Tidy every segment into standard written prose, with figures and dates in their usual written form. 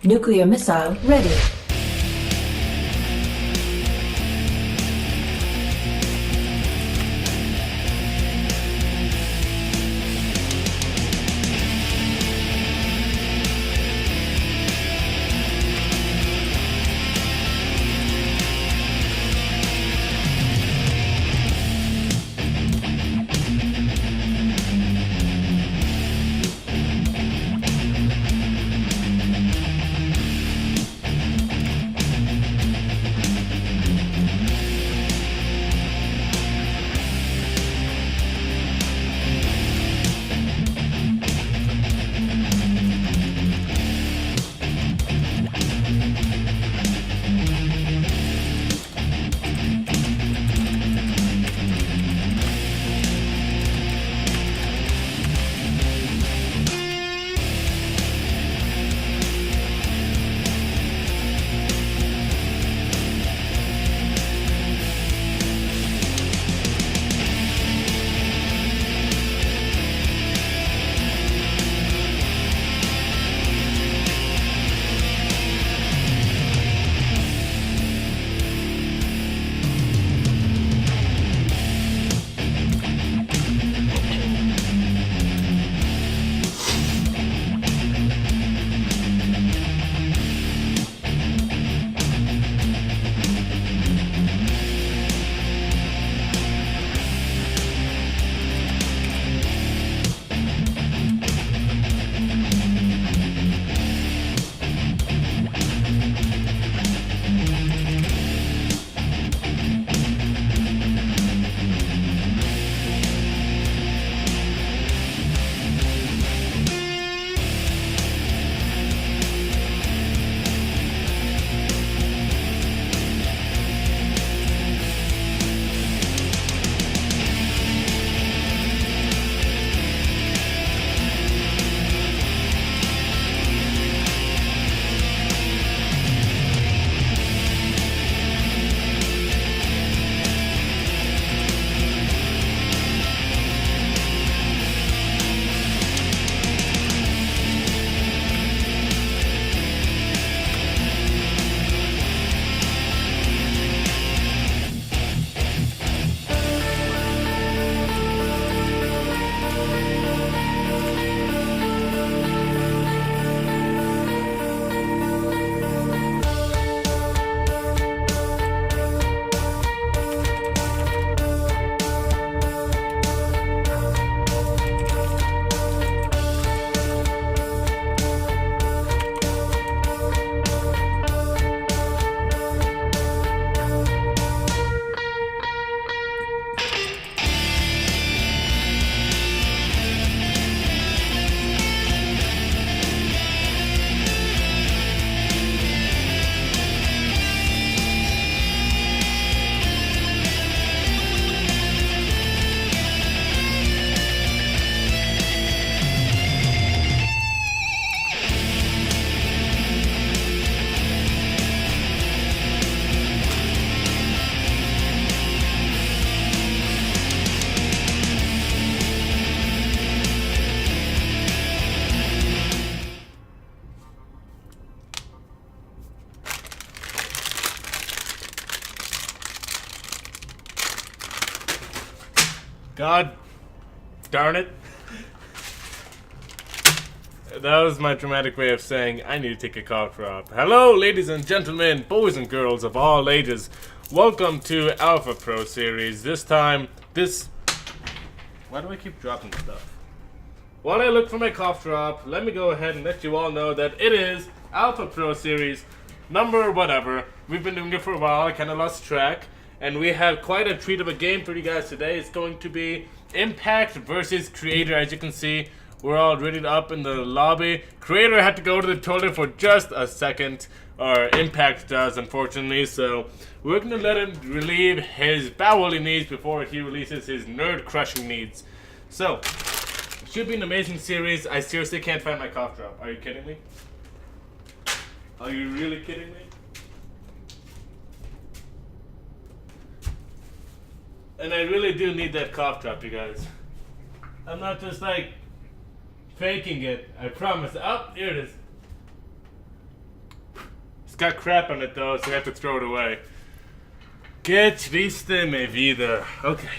Nuclear missile ready. God darn it. That was my dramatic way of saying I need to take a cough drop. Hello, ladies and gentlemen, boys and girls of all ages. Welcome to Alpha Pro Series. Why do I keep dropping stuff? While I look for my cough drop, let me go ahead and let you all know that it is Alpha Pro Series number whatever. We've been doing it for a while. I kind of lost track. And we have quite a treat of a game for you guys today. It's going to be Impact versus Creator. As you can see, we're all ready up in the lobby. Creator had to go to the toilet for just a second. Or Impact does, unfortunately. So we're going to let him relieve his bowel needs before he releases his nerd-crushing needs. So, it should be an amazing series. I seriously can't find my cough drop. Are you kidding me? Are you really kidding me? And I really do need that cough drop, you guys. I'm not just like faking it. I promise. Oh, here it is. got crap on it though, so we have to throw it away. Que triste mi vida. Okay.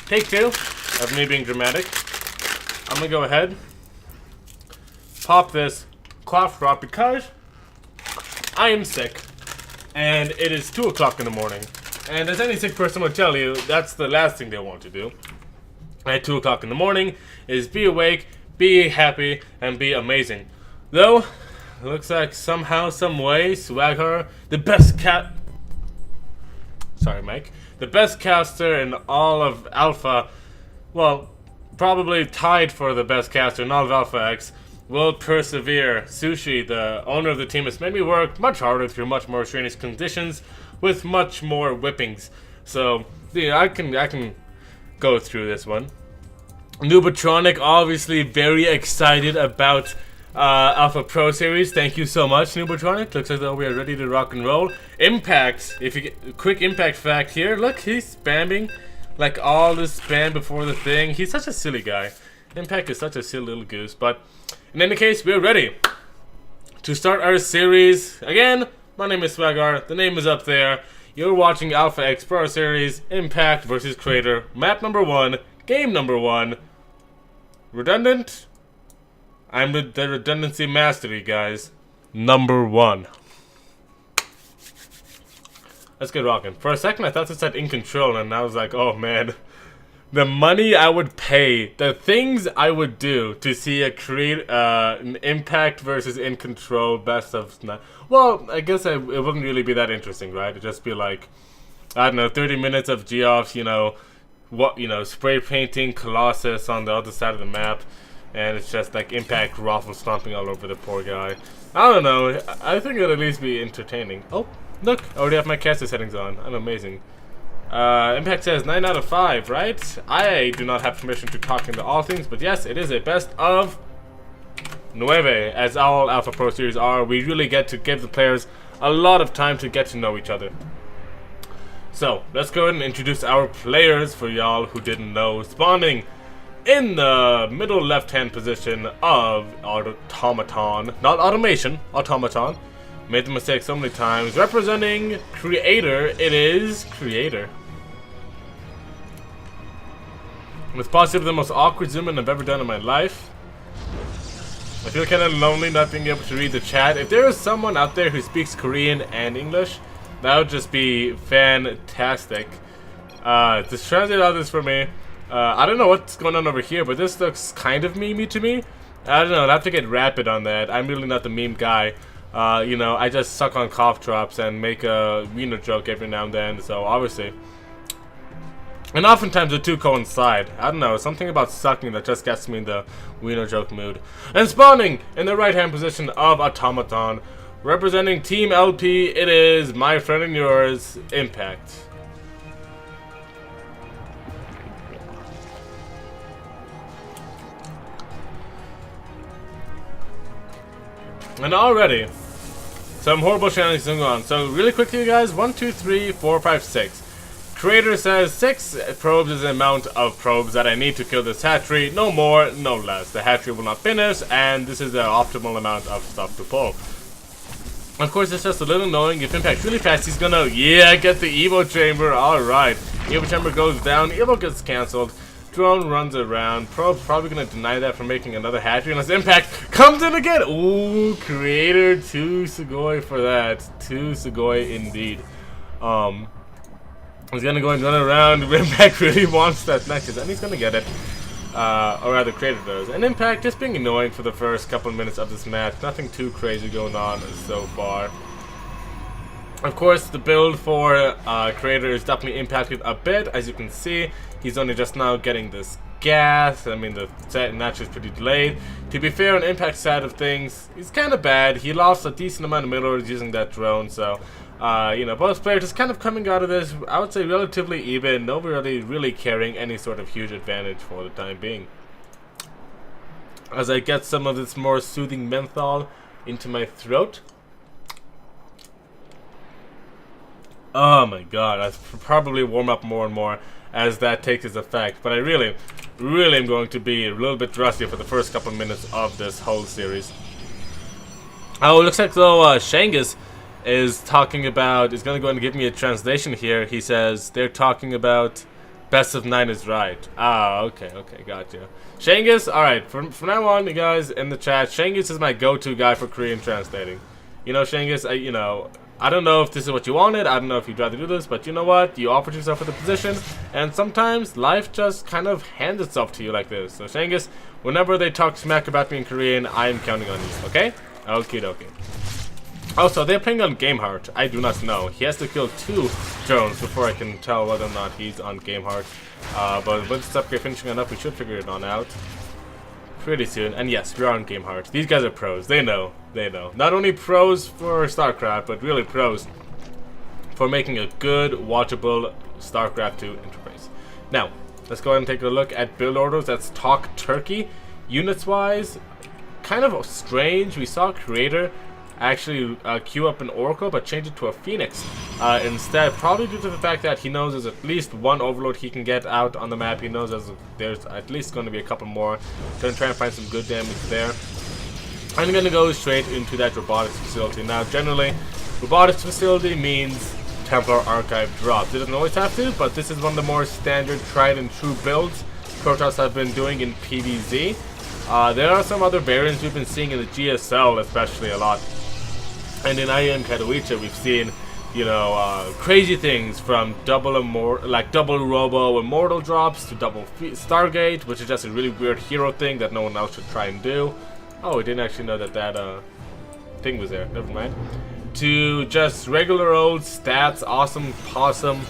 Take 2 of me being dramatic. I'm gonna go ahead, pop this cough drop because I am sick. And it is 2 o'clock in the morning. And as any sick person will tell you, that's the last thing they want to do at 2 o'clock in the morning is be awake, be happy, and be amazing. Though, it looks like somehow, some way, Swagger, the best sorry, Mike. The best caster in all of Alpha, well, probably tied for the best caster in all of Alpha X, will persevere. Sushi, the owner of the team, has made me work much harder through much more strenuous conditions with much more whippings. So, yeah, I can go through this one. Nubatronic, obviously very excited about Alpha Pro Series. Thank you so much, Nubatronic. Looks like though we are ready to rock and roll. Impact, if you get quick impact fact here, look, he's spamming like all this spam before the thing. He's such a silly guy. Impact is such a silly little goose, but in any case, we're ready to start our series. Again, my name is Swaggar, the name is up there. You're watching Alpha X Pro Series, Impact versus Creator, map number 1, game number 1. Redundant? I'm the redundancy mastery, guys. Number 1. Let's get rocking. For a second, I thought it said in control, and I was like, oh man. The money I would pay, the things I would do to see an Impact versus in control best of. Well, I guess it wouldn't really be that interesting, right? It'd just be like, I don't know, 30 minutes of Geoffs, spray painting Colossus on the other side of the map. And it's just like Impact raffle stomping all over the poor guy. I don't know. I think it'll at least be entertaining. Oh, look. I already have my caster settings on. I'm amazing. Impact says 9 out of 5, right? I do not have permission to talk into all things, but yes, it is a best of 9, as all Alpha Pro Series are. We really get to give the players a lot of time to get to know each other. So, let's go ahead and introduce our players for y'all who didn't know. Spawning in the middle left-hand position of Automaton, not Automation, Automaton. Made the mistake so many times. Representing Creator, it is Creator. With possibly the most awkward zoom in I've ever done in my life. I feel kind of lonely not being able to read the chat. If there is someone out there who speaks Korean and English, that would just be fantastic. Just translate all this for me. I don't know what's going on over here, but this looks kind of memey to me. I don't know, I'll have to get rapid on that. I'm really not the meme guy. I just suck on cough drops and make a wiener joke every now and then, so obviously. And oftentimes the two coincide. I don't know, something about sucking that just gets me in the wiener joke mood. And spawning in the right hand position of Automaton, representing Team LP, it is my friend and yours, Impact. And already, some horrible shenanigans going on. So really quickly, you guys, 1, 2, 3, 4, 5, 6. Creator says 6 probes is the amount of probes that I need to kill this hatchery. No more, no less. The hatchery will not finish, and this is the optimal amount of stuff to pull. Of course, it's just a little annoying. If Impact's really fast, he's gonna, get the Evo Chamber. Alright. Evo Chamber goes down, Evo gets cancelled. Drone runs around. Probe's probably gonna deny that for making another hatchery unless Impact comes in again. Ooh, Creator 2 Sugoi for that. 2 Sugoi indeed. He's gonna go and run around. Impact really wants that necklace, and he's gonna get it. Or rather, Creator does. And Impact just being annoying for the first couple of minutes of this match. Nothing too crazy going on so far. Of course, the build for Creator is definitely impacted a bit, as you can see. He's only just now getting this gas. I mean, the match is pretty delayed. To be fair, on Impact's side of things, he's kind of bad. He lost a decent amount of middlers using that drone, so both players just kind of coming out of this, I would say, relatively even. Nobody really carrying any sort of huge advantage for the time being. As I get some of this more soothing menthol into my throat. Oh my god, I probably warm up more and more as that takes its effect. But I really am going to be a little bit rusty for the first couple of minutes of this whole series. Oh, it looks like though Shangus is talking about, is going to go and give me a translation here. He says they're talking about best of 9 is right. Ah, okay, gotcha. Shangus, alright, from now on, you guys in the chat, Shangus is my go-to guy for Korean translating. You know, Shangus, I don't know if this is what you wanted, I don't know if you'd rather do this, but you know what? You offered yourself for the position, and sometimes life just kind of hands itself to you like this. So Shangus, whenever they talk smack about me in Korean, I'm counting on you, okay? Okie dokie. Also, they're playing on Gameheart. I do not know. He has to kill 2 drones before I can tell whether or not he's on Gameheart. But with this upgrade finishing enough, we should figure it on out pretty soon. And yes, we're on Gameheart. These guys are pros. They know. They know. Not only pros for StarCraft, but really pros for making a good, watchable StarCraft 2 interface. Now, let's go ahead and take a look at build orders. Let's talk Turkey. Units-wise, kind of strange. We saw Creator actually queue up an Oracle, but change it to a Phoenix instead, probably due to the fact that he knows there's at least 1 Overlord he can get out on the map. He knows there's at least going to be a couple more. Gonna try and find some good damage there. I'm gonna go straight into that robotics facility. Now, generally, robotics facility means Templar Archive drops. It doesn't always have to, but this is one of the more standard, tried and true builds Protoss have been doing in PvZ. There are some other variants we've been seeing in the GSL, especially a lot. And in IEM Katowice, we've seen, you know, crazy things from double Robo Immortal drops to double Stargate, which is just a really weird hero thing that no one else should try and do. Oh, I didn't actually know that thing was there. Never mind. To just regular old stats, awesome possum.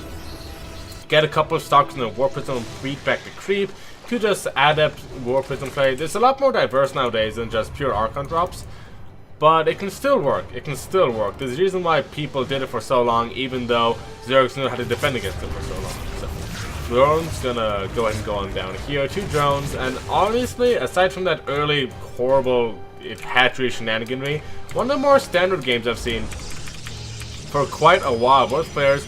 Get a couple of stocks in the War Prism, beat back the creep. To just adept War Prism play. It's a lot more diverse nowadays than just pure Archon drops. But it can still work. It can still work. There's a reason why people did it for so long, even though Zergs knew how to defend against it for so long. So, drones gonna go ahead and go on down here. 2 drones, and honestly, aside from that early horrible hatchery shenaniganry, one of the more standard games I've seen for quite a while. Both players,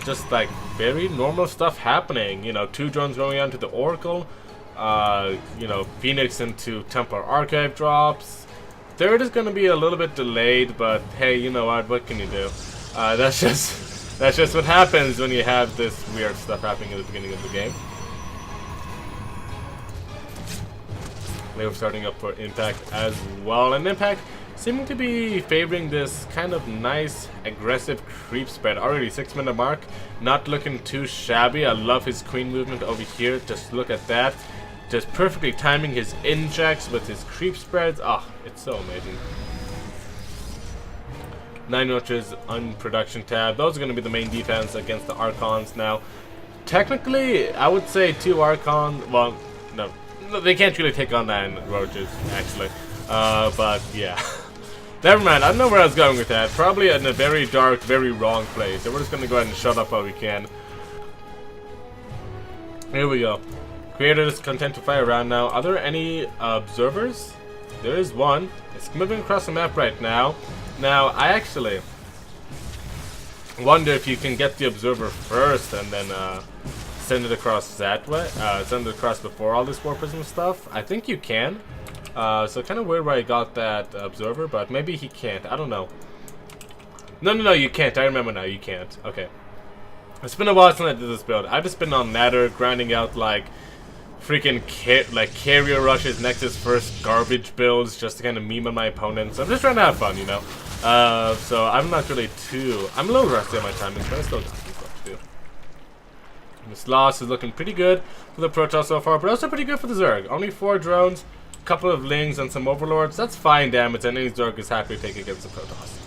just like very normal stuff happening. You know, 2 drones going on to the Oracle. You know, Phoenix into Templar Archive drops. Third is going to be a little bit delayed, but hey, you know what can you do? That's just what happens when you have this weird stuff happening at the beginning of the game. They were starting up for Impact as well, and Impact seeming to be favoring this kind of nice, aggressive creep spread. Already 6-minute mark, not looking too shabby. I love his queen movement over here. Just look at that. Just perfectly timing his injects with his creep spreads. Ah, it's so amazing. 9 Roaches on production tab. Those are going to be the main defense against the Archons. Now, technically, I would say 2 Archons. Well, no, they can't really take on 9 Roaches, actually. But yeah. Never mind. I don't know where I was going with that. Probably in a very dark, very wrong place. So we're just going to go ahead and shut up while we can. Here we go. Creator is content to fire around now. Are there any observers? There is one. It's moving across the map right now. Now, I actually wonder if you can get the observer first and then send it across that way. Send it across before all this War Prism stuff. I think you can. So kind of weird where I got that observer, but maybe he can't. I don't know. No, you can't. I remember now. You can't. Okay. It's been a while since I did this build. I've just been on Matter grinding out like freaking carrier rushes, Nexus first garbage builds just to kind of meme on my opponents. I'm just trying to have fun, you know. So I'm not really I'm a little rusty on my timing, but I still got some stuff to do. This loss is looking pretty good for the Protoss so far, but also pretty good for the Zerg. Only 4 drones, a couple of Lings, and some Overlords. That's fine damage, and any Zerg is happy to take against the Protoss.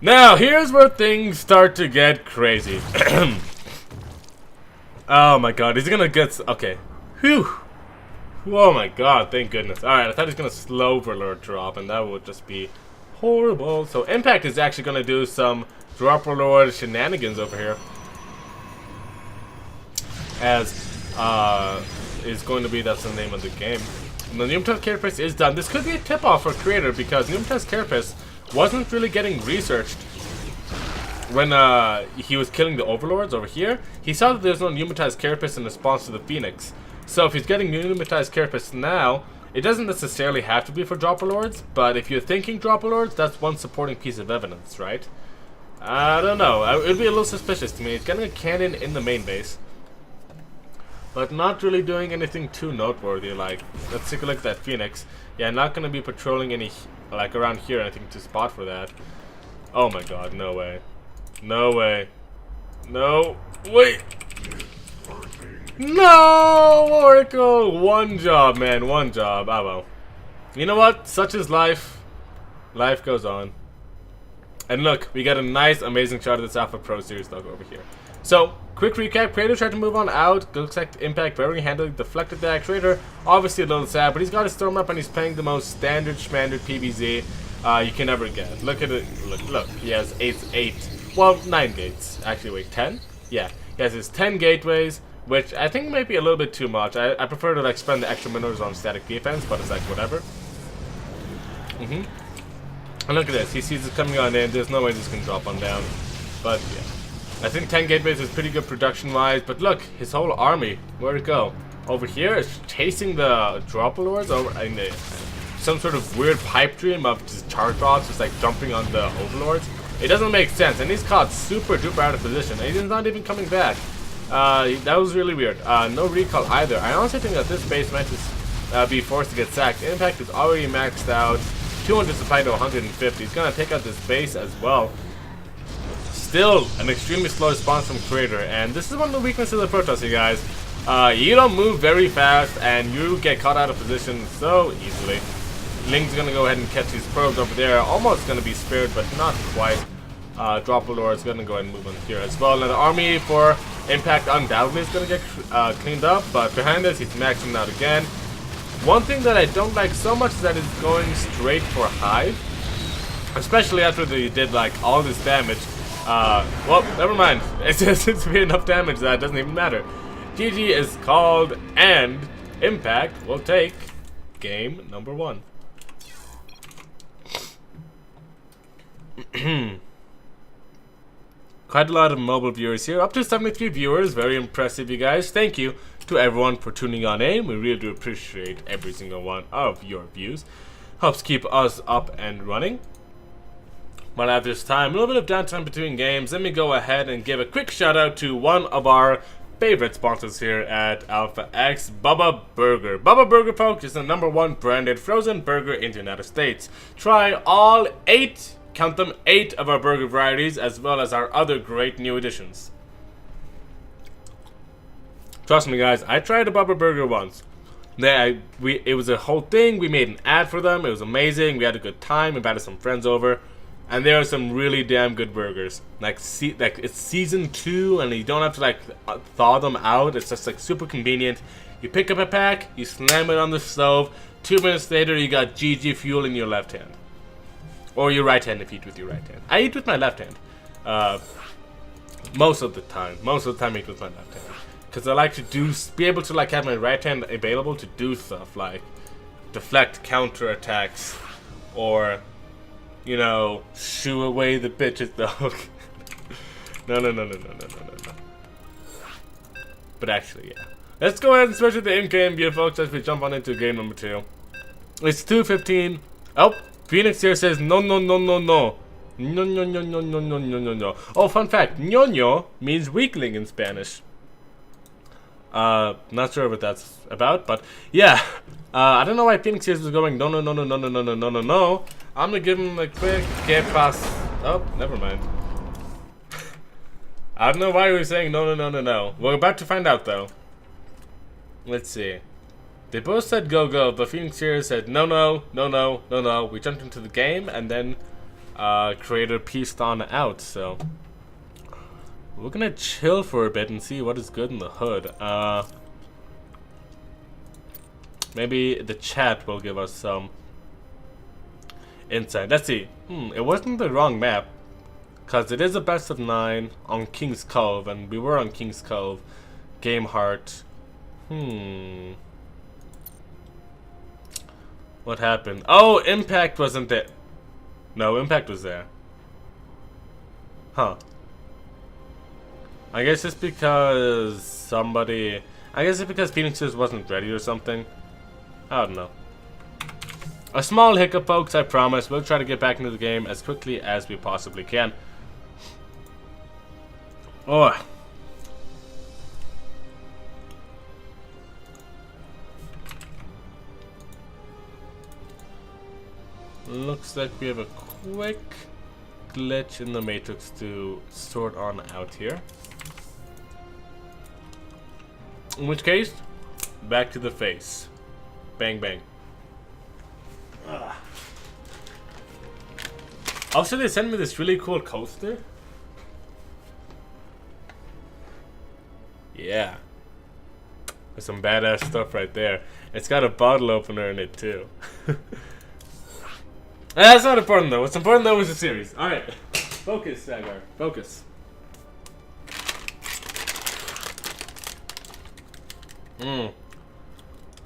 Now, here's where things start to get crazy. Oh my god, he's gonna get... Okay. Whew. Oh my god, thank goodness. Alright, I thought he was gonna slow Overlord drop, and that would just be horrible. So Impact is actually gonna do some drop Overlord shenanigans over here. As, is going to be, that's the name of the game. And the Pneumatized Carapace is done. This could be a tip-off for Creator, because Pneumatized Carapace wasn't really getting researched when he was killing the Overlords over here. He saw that there's no Pneumatized Carapace in response to the Phoenix. So if he's getting Pneumatized Carapace now, It doesn't necessarily have to be for Dropper Lords, but if you're thinking Dropper Lords, that's one supporting piece of evidence, right? I don't know. It would be a little suspicious to me. It's getting a cannon in the main base, but not really doing anything too noteworthy. Like, let's take a look at that Phoenix. Yeah, not going to be patrolling any, like, around here, I think, to spot for that. Oh my god, no way. No way. No. Wait. No, Oracle! One job, man. One job. Ah, well. You know what? Such is life. Life goes on. And look, we got a nice, amazing shot of this Alpha Pro Series dog over here. So, quick recap. Crater tried to move on out. Looks like Impact very handily deflected that. Crater, obviously a little sad, but he's got his Storm up and he's playing the most standard schmandard PBZ you can ever get. Look at it. Look. He has 8. Well, 9 gates. Actually, wait, 10? Yeah. He has his 10 gateways, which I think might be a little bit too much. I prefer to like spend the extra minerals on static defense, but it's like whatever. And look at this. He sees it coming on in. There's no way this can drop on down. But yeah, I think 10 gateways is pretty good production-wise. But look, his whole army. Where'd it go? Over here is chasing the Dropper Lords over in some sort of weird pipe dream of just charge bots just like jumping on the Overlords. It doesn't make sense, and he's caught super duper out of position, and he's not even coming back. That was really weird. No recall either. I honestly think that this base might just be forced to get sacked. Impact is already maxed out. 200 supply to 150. He's gonna take out this base as well. Still an extremely slow response from Crater, and this is one of the weaknesses of the Protoss, you guys. You don't move very fast, and you get caught out of position so easily. Ling's gonna go ahead and catch these probes over there. Almost gonna be spared, but not quite. Dropper Lord is gonna go ahead and move on here as well. And the army for Impact undoubtedly is gonna get cleaned up, but behind this, he's maxing out again. One thing that I don't like so much is that it's going straight for Hive, especially after they did like all this damage. Well, never mind. It just seems to be enough damage that it doesn't even matter. GG is called, and Impact will take game number 1. Quite a lot of mobile viewers here, up to 73 viewers. Very impressive, you guys. Thank you to everyone for tuning on in. We really do appreciate every single one of your views. Helps keep us up and running. But at this time, a little bit of downtime between games, let me go ahead and give a quick shout out to one of our favorite sponsors here at Alpha X, Bubba Burger. Bubba Burger, folks, is the #1 branded frozen burger in the United States. Try all 8, count them, 8 of our burger varieties, as well as our other great new additions. Trust me, guys, I tried a Bubba Burger once. It was a whole thing. We made an ad for them. It was amazing. We had a good time. We invited some friends over. And there are some really damn good burgers. Like it's season 2, and you don't have to like thaw them out. It's just like super convenient. You pick up a pack, you slam it on the stove. 2 minutes later, you got GG fuel in your left hand, or your right hand if you eat with your right hand. I eat with my left hand. Most of the time. Most of the time, I eat with my left hand because I like to be able to like have my right hand available to do stuff like deflect counter attacks, or you know, shoo away the bitches, dog. No. But actually, yeah. Let's go ahead and switch to the in-game view, folks, as we jump on into game number 2. It's 2:15. Oh, Phoenix here says no. No. Oh, fun fact, ñoño means weakling in Spanish. Not sure what that's about, but yeah. I don't know why Phoenix here was going no. I'm gonna give him a quick que pass. Oh, never mind. I don't know why he was saying no. We're about to find out though. Let's see. They both said go, but Phoenix here said no. We jumped into the game and then Creator pieced on out, so we're gonna chill for a bit and see what is good in the hood. Maybe the chat will give us some insight. Let's see. It wasn't the wrong map, because it is a best of 9 on King's Cove, and we were on King's Cove. Game Heart. What happened? Oh, Impact wasn't there. No, Impact was there. Huh. I guess it's because somebody... I guess it's because Phoenix wasn't ready or something. I don't know. A small hiccup, folks, I promise. We'll try to get back into the game as quickly as we possibly can. Oh. Looks like we have a quick glitch in the matrix to sort on out here. In which case, back to the face. Bang, bang. Also, they sent me this really cool coaster. Yeah. There's some badass stuff right there. It's got a bottle opener in it, too. That's not important, though. What's important, though, is the series. Alright. Focus, Sagar. Focus. I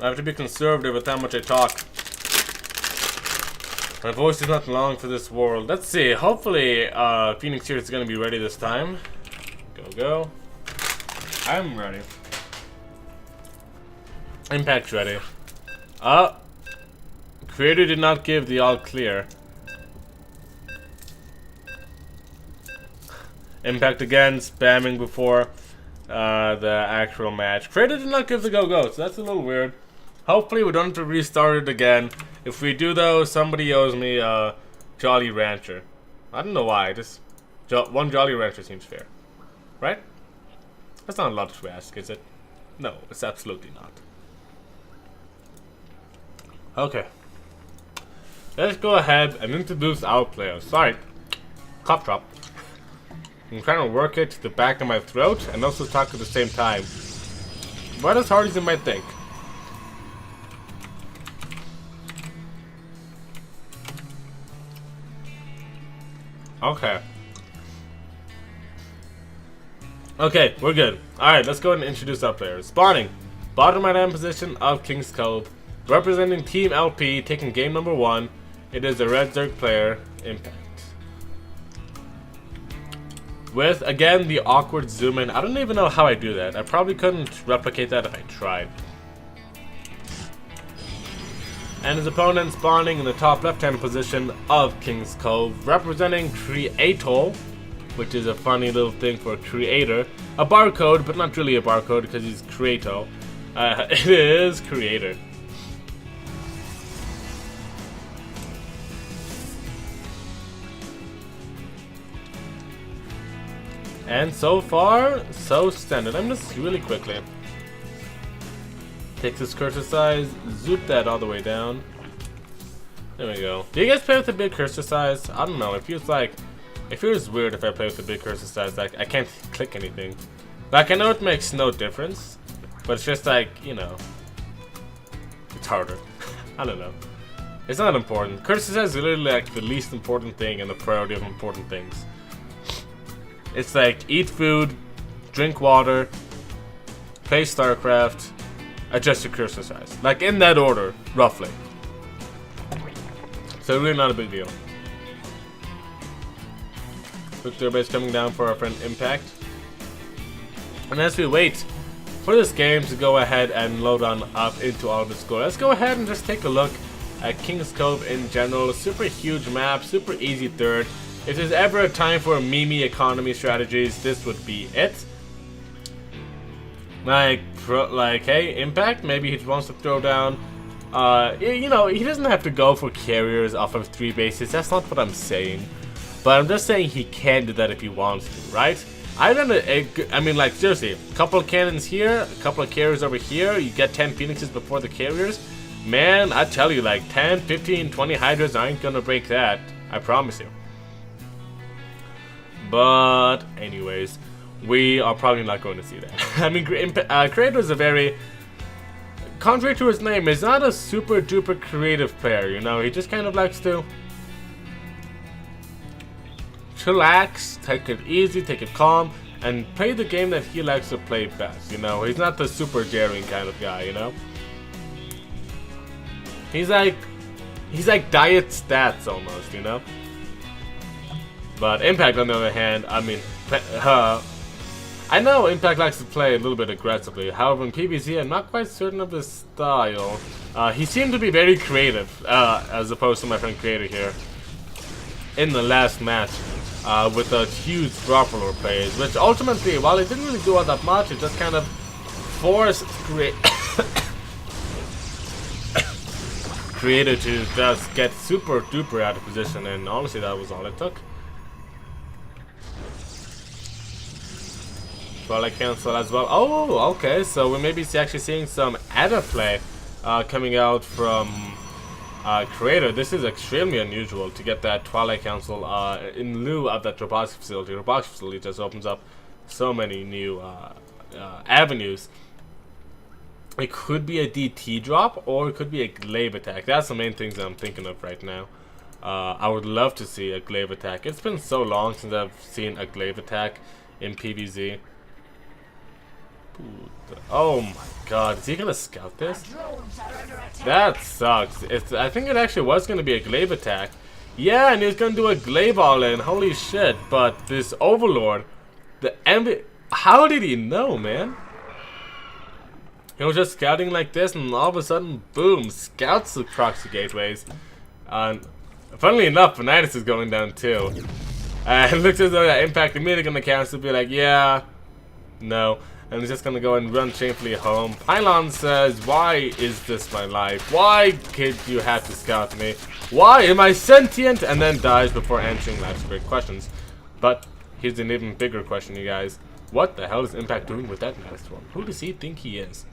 have to be conservative with how much I talk. My voice is not long for this world. Let's see. Hopefully, Phoenix here is going to be ready this time. Go, go. I'm ready. Impact's ready. Creator did not give the all clear. Impact again, spamming before the actual match. Creator did not give the go-go, so that's a little weird. Hopefully we don't have to restart it again. If we do though, somebody owes me a Jolly Rancher. I don't know why, just one Jolly Rancher seems fair. Right? That's not a lot to ask, is it? No, it's absolutely not. Okay. Let's go ahead and introduce our players. Sorry, cough drop. I'm trying to work it to the back of my throat and also talk at the same time. Not as hard as you might think. Okay. Okay, we're good. Alright, let's go ahead and introduce our players. Spawning. Bottom right hand position of King's Cove. Representing Team LP, taking game number 1. It is a Red Zerg player, Impact. With, again, the awkward zoom in. I don't even know how I do that. I probably couldn't replicate that if I tried. And his opponent spawning in the top left-hand position of King's Cove, representing Creator, which is a funny little thing for creator. A barcode, but not really a barcode because he's Creator. It is Creator. And so far, so standard. I'm just really quickly. Takes his cursor size, zoop that all the way down. There we go. Do you guys play with a big cursor size? I don't know. It feels weird if I play with a big cursor size. Like, I can't click anything. Like, I know it makes no difference, but it's just like, you know, it's harder. I don't know. It's not important. Cursor size is literally like the least important thing in the priority of important things. It's like eat food, drink water, play StarCraft, adjust your cursor size. Like in that order, roughly. So really not a big deal. Victor base coming down for our friend Impact. And as we wait for this game to go ahead and load on up into all the score, let's go ahead and just take a look at King's Cove in general. Super huge map, super easy third. If there's ever a time for Mimi economy strategies, this would be it. Like, hey, Impact, maybe he wants to throw down. You know, he doesn't have to go for carriers off of 3 bases. That's not what I'm saying. But I'm just saying he can do that if he wants to, right? I mean, like, seriously, a couple of cannons here, a couple of carriers over here. You get 10 Phoenixes before the carriers. Man, I tell you, like, 10, 15, 20 Hydras aren't gonna break that. I promise you. But anyways, we are probably not going to see that. I mean, Creator is a very, contrary to his name, is not a super duper creative player, you know. He just kind of likes to chillax, take it easy, take it calm, and play the game that he likes to play best, you know. He's not the super daring kind of guy, you know. He's like diet stats almost, you know. But Impact, on the other hand, I mean, I know Impact likes to play a little bit aggressively. However, in PvZ, I'm not quite certain of his style. He seemed to be very creative, as opposed to my friend Creator here in the last match, with a huge drop roller plays, which ultimately, while it didn't really do all that much, it just kind of forced Creator to just get super duper out of position, and honestly, that was all it took. Twilight Cancel as well. Oh, okay, so we may be actually seeing some ADA play coming out from Creator. This is extremely unusual to get that Twilight Council in lieu of that robotics facility. Robotics facility just opens up so many new avenues. It could be a DT drop, or it could be a glaive attack. That's the main things I'm thinking of right now. I would love to see a glaive attack. It's been so long since I've seen a glaive attack in PvZ. Oh my god, is he gonna scout this? That sucks. I think it actually was gonna be a glaive attack. Yeah, and he was gonna do a glaive all in. Holy shit. But this Overlord, how did he know, man? He was just scouting like this, and all of a sudden, boom, scouts the proxy gateways. And funnily enough, Vanitas is going down too. It looks as though that Impact immediately gonna cancel, be like, yeah, no. And he's just gonna go and run shamefully home. Pylon says, why is this my life? Why did you have to scout me? Why am I sentient? And then dies before answering life's great questions. But here's an even bigger question, you guys. What the hell is Impact doing with that Maelstrom? Who does he think he is?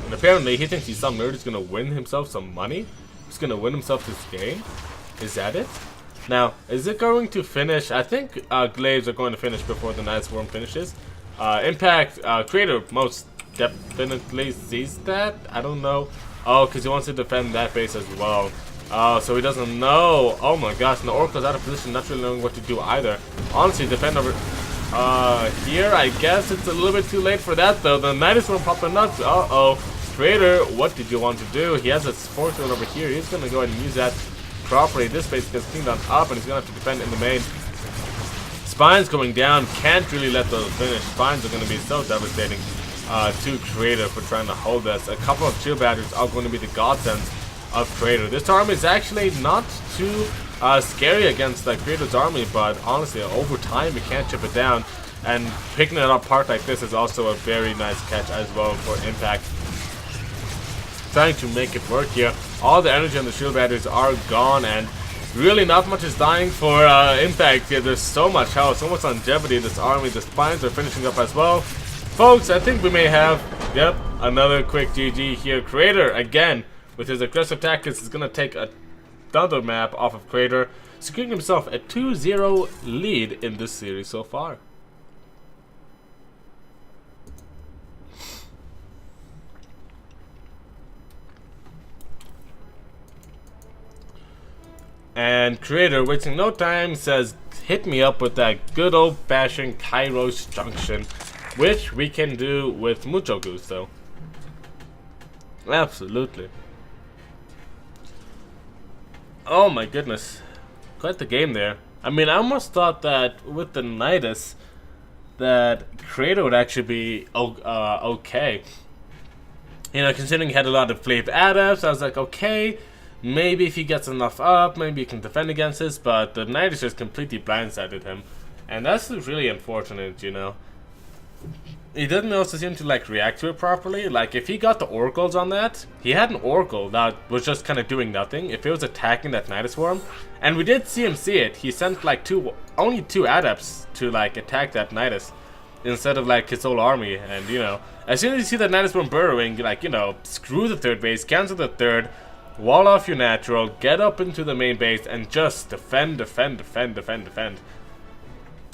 And apparently he thinks he's some nerd who's gonna win himself some money. He's gonna win himself this game. Is that it? Now, is it going to finish? I think Glaives are going to finish before the Night Swarm finishes. Impact Creator most definitely sees that. I don't know. Oh, because he wants to defend that base as well. Oh, so he doesn't know. Oh my gosh, and the Oracle's out of position, not really knowing what to do either. Honestly, defend over here. I guess it's a little bit too late for that though. The Night Swarm popped the nuts. Uh-oh. Creator, what did you want to do? He has a sports field over here. He's gonna go ahead and use that properly. This base gets cleaned on up, and he's gonna have to defend in the main. Spines going down, can't really let those finish. Spines are going to be so devastating to Creator for trying to hold this. A couple of shield batteries are going to be the godsends of Creator. This army is actually not too scary against Creator's army, but honestly, over time, you can't chip it down. And picking it apart like this is also a very nice catch as well for Impact. Trying to make it work here. All the energy on the shield batteries are gone, and really not much is dying for Impact here. There's so much health, so much longevity in this army. The Spines are finishing up as well. Folks, I think we may have, yep, another quick GG here. Creator, again, with his aggressive tactics, is going to take another map off of Creator, securing himself a 2-0 lead in this series so far. And Creator, wasting no time, says, hit me up with that good old-fashioned Kairos Junction, which we can do with mucho gusto. Absolutely. Oh my goodness. Quite the game there. I mean, I almost thought that with the Nidus, that Creator would actually be okay. You know, considering he had a lot of fleet adapts, I was like, okay, maybe if he gets enough up, maybe he can defend against this, but the Nidus just completely blindsided him. And that's really unfortunate, you know. He didn't also seem to react to it properly. Like, if he got the oracles on that, he had an oracle that was just kind of doing nothing. If it was attacking that Nidus Swarm, and we did see him see it, he sent only two adepts to attack that Nidus instead of his whole army. And you know, as soon as you see that Nidus Swarm burrowing, you know, screw the third base, cancel the third, wall off your natural, get up into the main base, and just defend. And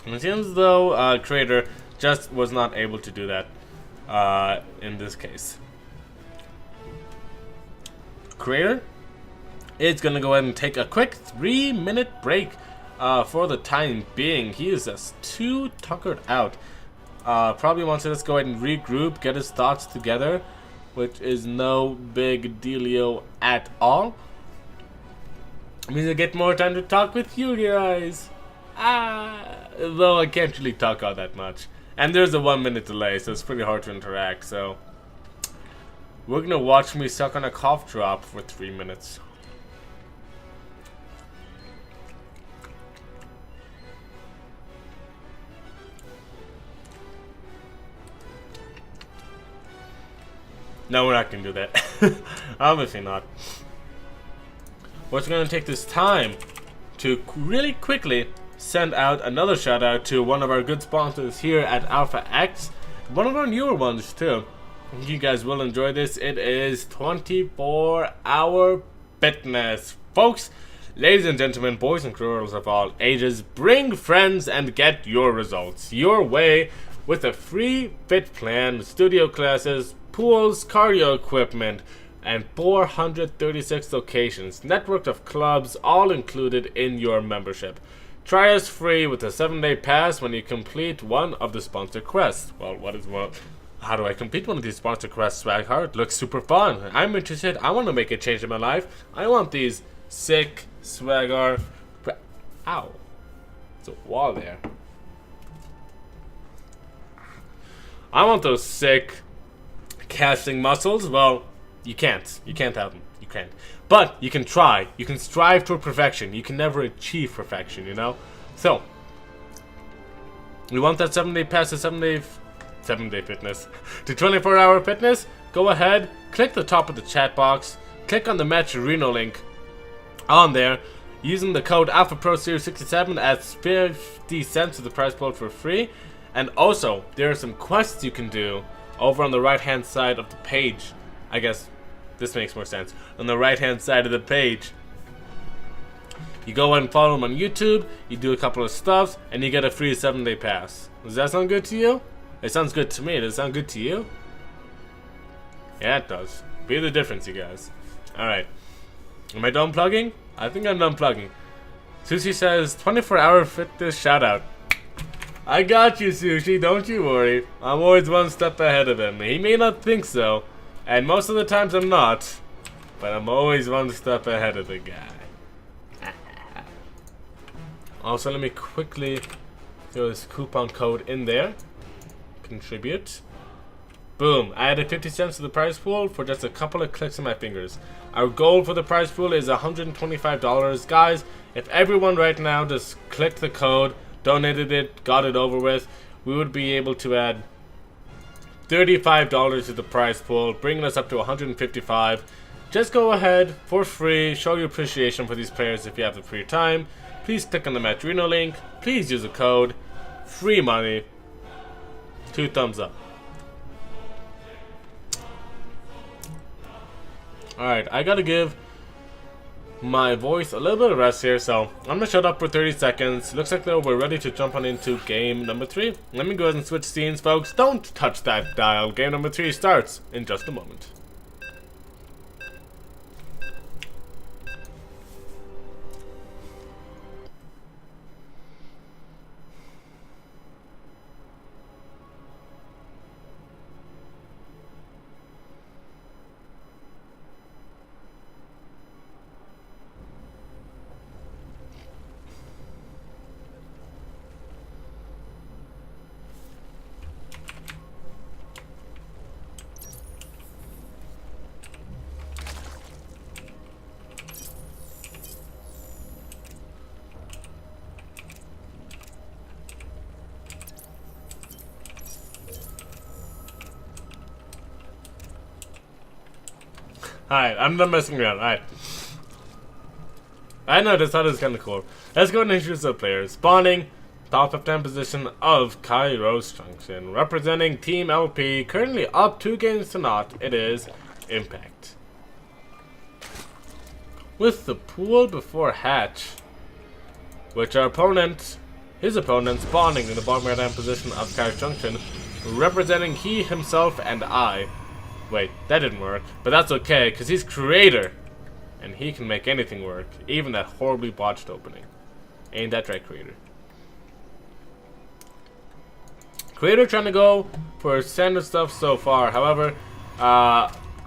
it seems as though Creator just was not able to do that in this case. Creator is going to go ahead and take a quick 3-minute break for the time being. He is just too tuckered out. Probably wants to just go ahead and regroup, get his thoughts together, which is no big dealio at all. It means I get more time to talk with you guys. Though I can't really talk all that much. And there's a 1 minute delay, so it's pretty hard to interact, so we're gonna watch me suck on a cough drop for 3 minutes. No, we're not gonna do that. Obviously not. We're gonna take this time to really quickly send out another shout out to one of our good sponsors here at Alpha X. One of our newer ones too. You guys will enjoy this. It is 24-hour fitness. Folks, ladies and gentlemen, boys and girls of all ages, bring friends and get your results your way with a free fit plan, studio classes, pools, cardio equipment, and 436 locations, network of clubs, all included in your membership. Try us free with a 7-day pass when you complete one of the sponsor quests. Well, how do I complete one of these sponsor quests, Swaghart? Looks super fun. I'm interested. I want to make a change in my life. I want these sick Swaghart. Ow. There's a wall there. I want those sick casting muscles. Well, you can't. You can't have them. You can't. But you can try. You can strive toward perfection. You can never achieve perfection, you know? So, you want that 7-day pass to 7-day fitness to 24-hour fitness? Go ahead, click the top of the chat box, click on the Match Reno link on there, using the code AlphaProSeries67 adds 50 cents to the price quote for free. And also, there are some quests you can do over on the right hand side of the page. I guess this makes more sense. On the right hand side of the page, you go and follow them on YouTube, you do a couple of stuffs, and you get a free 7-day pass. Does that sound good to you? It sounds good to me. Does it sound good to you? Yeah, it does. Be the difference, you guys. Alright. Am I done plugging? I think I'm done plugging. Sushi says, 24-hour fitness shout out. I got you, Sushi. Don't you worry. I'm always one step ahead of him. He may not think so, and most of the times I'm not, but I'm always one step ahead of the guy. Also, let me quickly throw this coupon code in there. Contribute. Boom. I added 50 cents to the prize pool for just a couple of clicks of my fingers. Our goal for the prize pool is $125. Guys, if everyone right now just clicked the code, donated it, got it over with, we would be able to add $35 to the prize pool, bringing us up to $155. Just go ahead for free, show your appreciation for these players if you have the free time. Please click on the Match Reno link. Please use the code. Free money. 2 thumbs up. Alright, I gotta give my voice a little bit of rest here, so I'm gonna shut up for 30 seconds. Looks like though we're ready to jump on into game number 3. Let me go ahead and switch scenes, folks. Don't touch that dial. Game number 3 starts in just a moment. Alright, I'm done messing around. Alright. I know, this thought is kind of cool. Let's go and introduce the players. Spawning, top 15 position of Kairos Junction. Representing Team LP, currently up 2 games to naught. It is Impact. With the pool before hatch, which our opponent, his opponent, spawning in the bottom right hand position of Kairos Junction, representing he, himself, and I. Wait, that didn't work, but that's okay, because he's creator, and he can make anything work, even that horribly botched opening. Ain't that right, creator? Creator trying to go for standard stuff so far, however,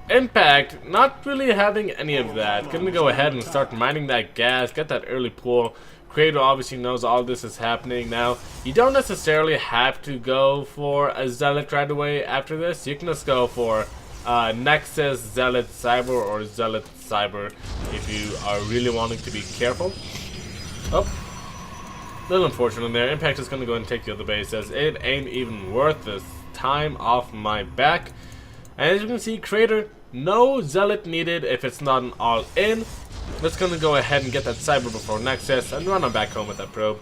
Impact not really having any of that. Gonna go ahead and start mining that gas, get that early pool, Creator obviously knows all this is happening now. You don't necessarily have to go for a Zealot right away after this. You can just go for Nexus, Zealot, Cyber, or Zealot, Cyber if you are really wanting to be careful. Oh, little unfortunate there. Impact is going to go and take the other base, as it ain't even worth the time off my back. And as you can see, Creator, no Zealot needed if it's not an all-in. Let's gonna go ahead and get that Cyber before Nexus and run on back home with that probe.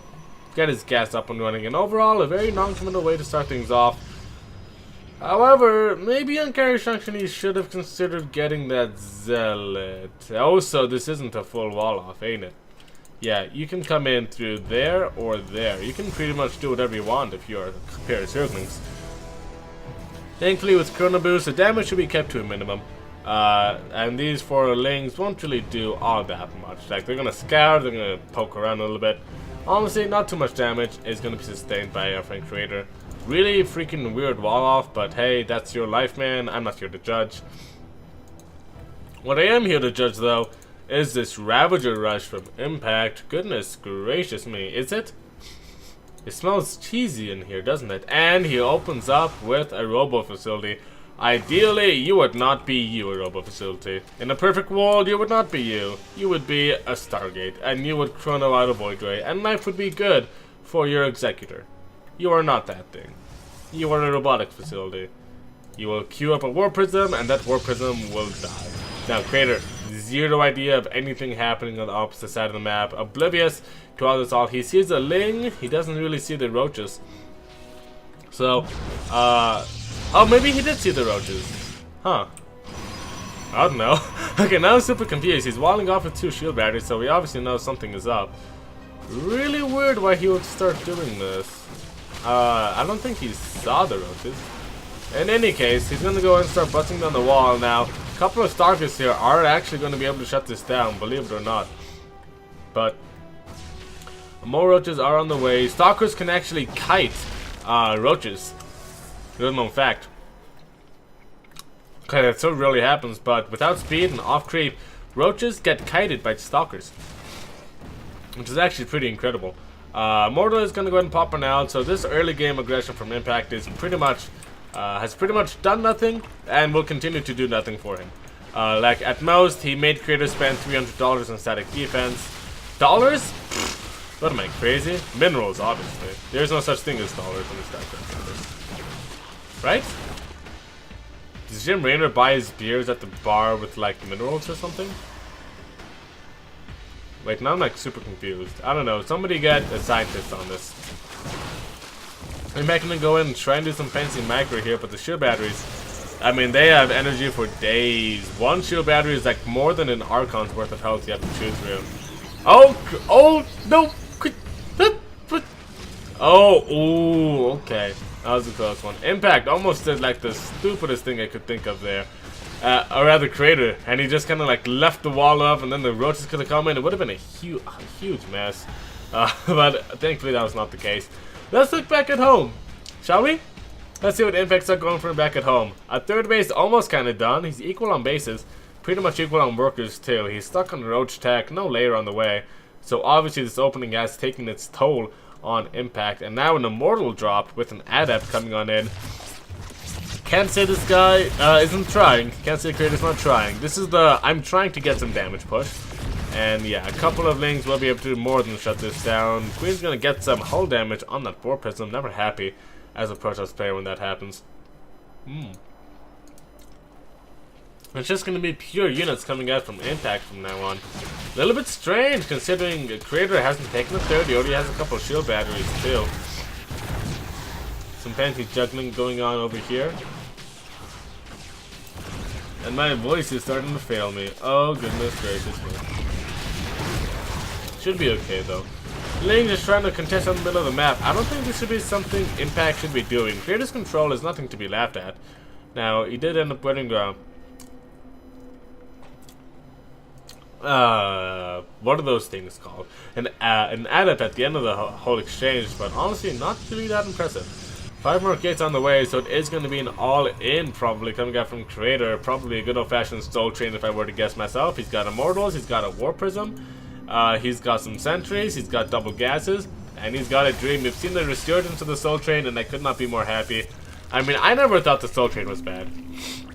Get his gas up and running, and overall a very non-committal way to start things off. However, maybe on carry junction he should have considered getting that Zealot. Also, this isn't a full wall off, ain't it? Yeah, you can come in through there or there. You can pretty much do whatever you want if you're a pair of Zerglings. Thankfully with Chrono Boost, the damage should be kept to a minimum. And these 4 Lings won't really do all that much. Like, they're gonna scour, they're gonna poke around a little bit. Honestly, not too much damage is gonna be sustained by our friend Creator. Really freaking weird wall off, but hey, that's your life, man. I'm not here to judge. What I am here to judge, though, is this Ravager rush from Impact. Goodness gracious me, is it? It smells cheesy in here, doesn't it? And he opens up with a Robo Facility. Ideally, you would not be you, a Robo Facility. In a perfect world, you would not be you. You would be a Stargate, and you would chrono out a Void Ray, and life would be good for your Executor. You are not that thing. You are a robotic facility. You will queue up a War Prism, and that War Prism will die. Now, Creator, zero idea of anything happening on the opposite side of the map. Oblivious to all this all. He sees a Ling, he doesn't really see the Roaches. So, oh, maybe he did see the Roaches. Huh. I don't know. Okay, now I'm super confused. He's walling off with 2 shield batteries, so we obviously know something is up. Really weird why he would start doing this. I don't think he saw the Roaches. In any case, he's going to go and start busting down the wall now. A couple of Stalkers here are actually going to be able to shut this down, believe it or not. But more Roaches are on the way. Stalkers can actually kite Roaches. Little known fact. Okay, that so rarely happens, but without speed and off creep, Roaches get kited by Stalkers, which is actually pretty incredible. Mortal is going to go ahead and pop one out, so this early game aggression from Impact is pretty much has pretty much done nothing, and will continue to do nothing for him. Like at most, he made Creator spend $300 on static defense. Dollars? What am I, crazy? Minerals, obviously. There's no such thing as dollars in this deck. Right? Does Jim Raynor buy his beers at the bar with like minerals or something? Wait, now I'm like super confused. I don't know. Somebody get a scientist on this. I'm back gonna go in and try and do some fancy micro here, but the shield batteries, I mean, they have energy for days. 1 shield battery is like more than an Archon's worth of health you have to choose through. Oh, no. Oh, ooh, okay. That was a close one. Impact almost did like the stupidest thing I could think of there. Or rather, Creator. And he just kind of like left the wall up, and then the Roaches could have come in. It would have been a huge mess. But thankfully that was not the case. Let's look back at home, shall we? Let's see what Impact's are going for back at home. At third base, almost kind of done. He's equal on bases. Pretty much equal on workers too. He's stuck on the Roach tech. No layer on the way. So obviously this opening has taken its toll on Impact, and now an Immortal drop with an Adept coming on in. Can't say this guy isn't trying. Can't say Creator's not trying. This is the I'm trying to get some damage push. And yeah, a couple of Lings will be able to do more than shut this down. Queen's gonna get some hull damage on that War Prism. Never happy as a Protoss player when that happens. It's just gonna be pure units coming out from Impact from now on. A little bit strange considering Creator hasn't taken a third. He already has a couple of shield batteries too. Some fancy juggling going on over here. And my voice is starting to fail me. Oh goodness gracious me. Should be okay though. Ling is trying to contest on the middle of the map. I don't think this should be something Impact should be doing. Creator's control is nothing to be laughed at. Now, he did end up winning what are those things called? An Adept at the end of the whole exchange, but honestly not really that impressive. 5 more gates on the way, so it is going to be an all-in probably coming out from Creator. Probably a good old-fashioned Soul Train if I were to guess myself. He's got Immortals, he's got a War Prism. He's got some sentries, he's got double gases, and he's got a dream. We've seen the resurgence of the Soul Train, and I could not be more happy. I mean, I never thought the Soul Train was bad.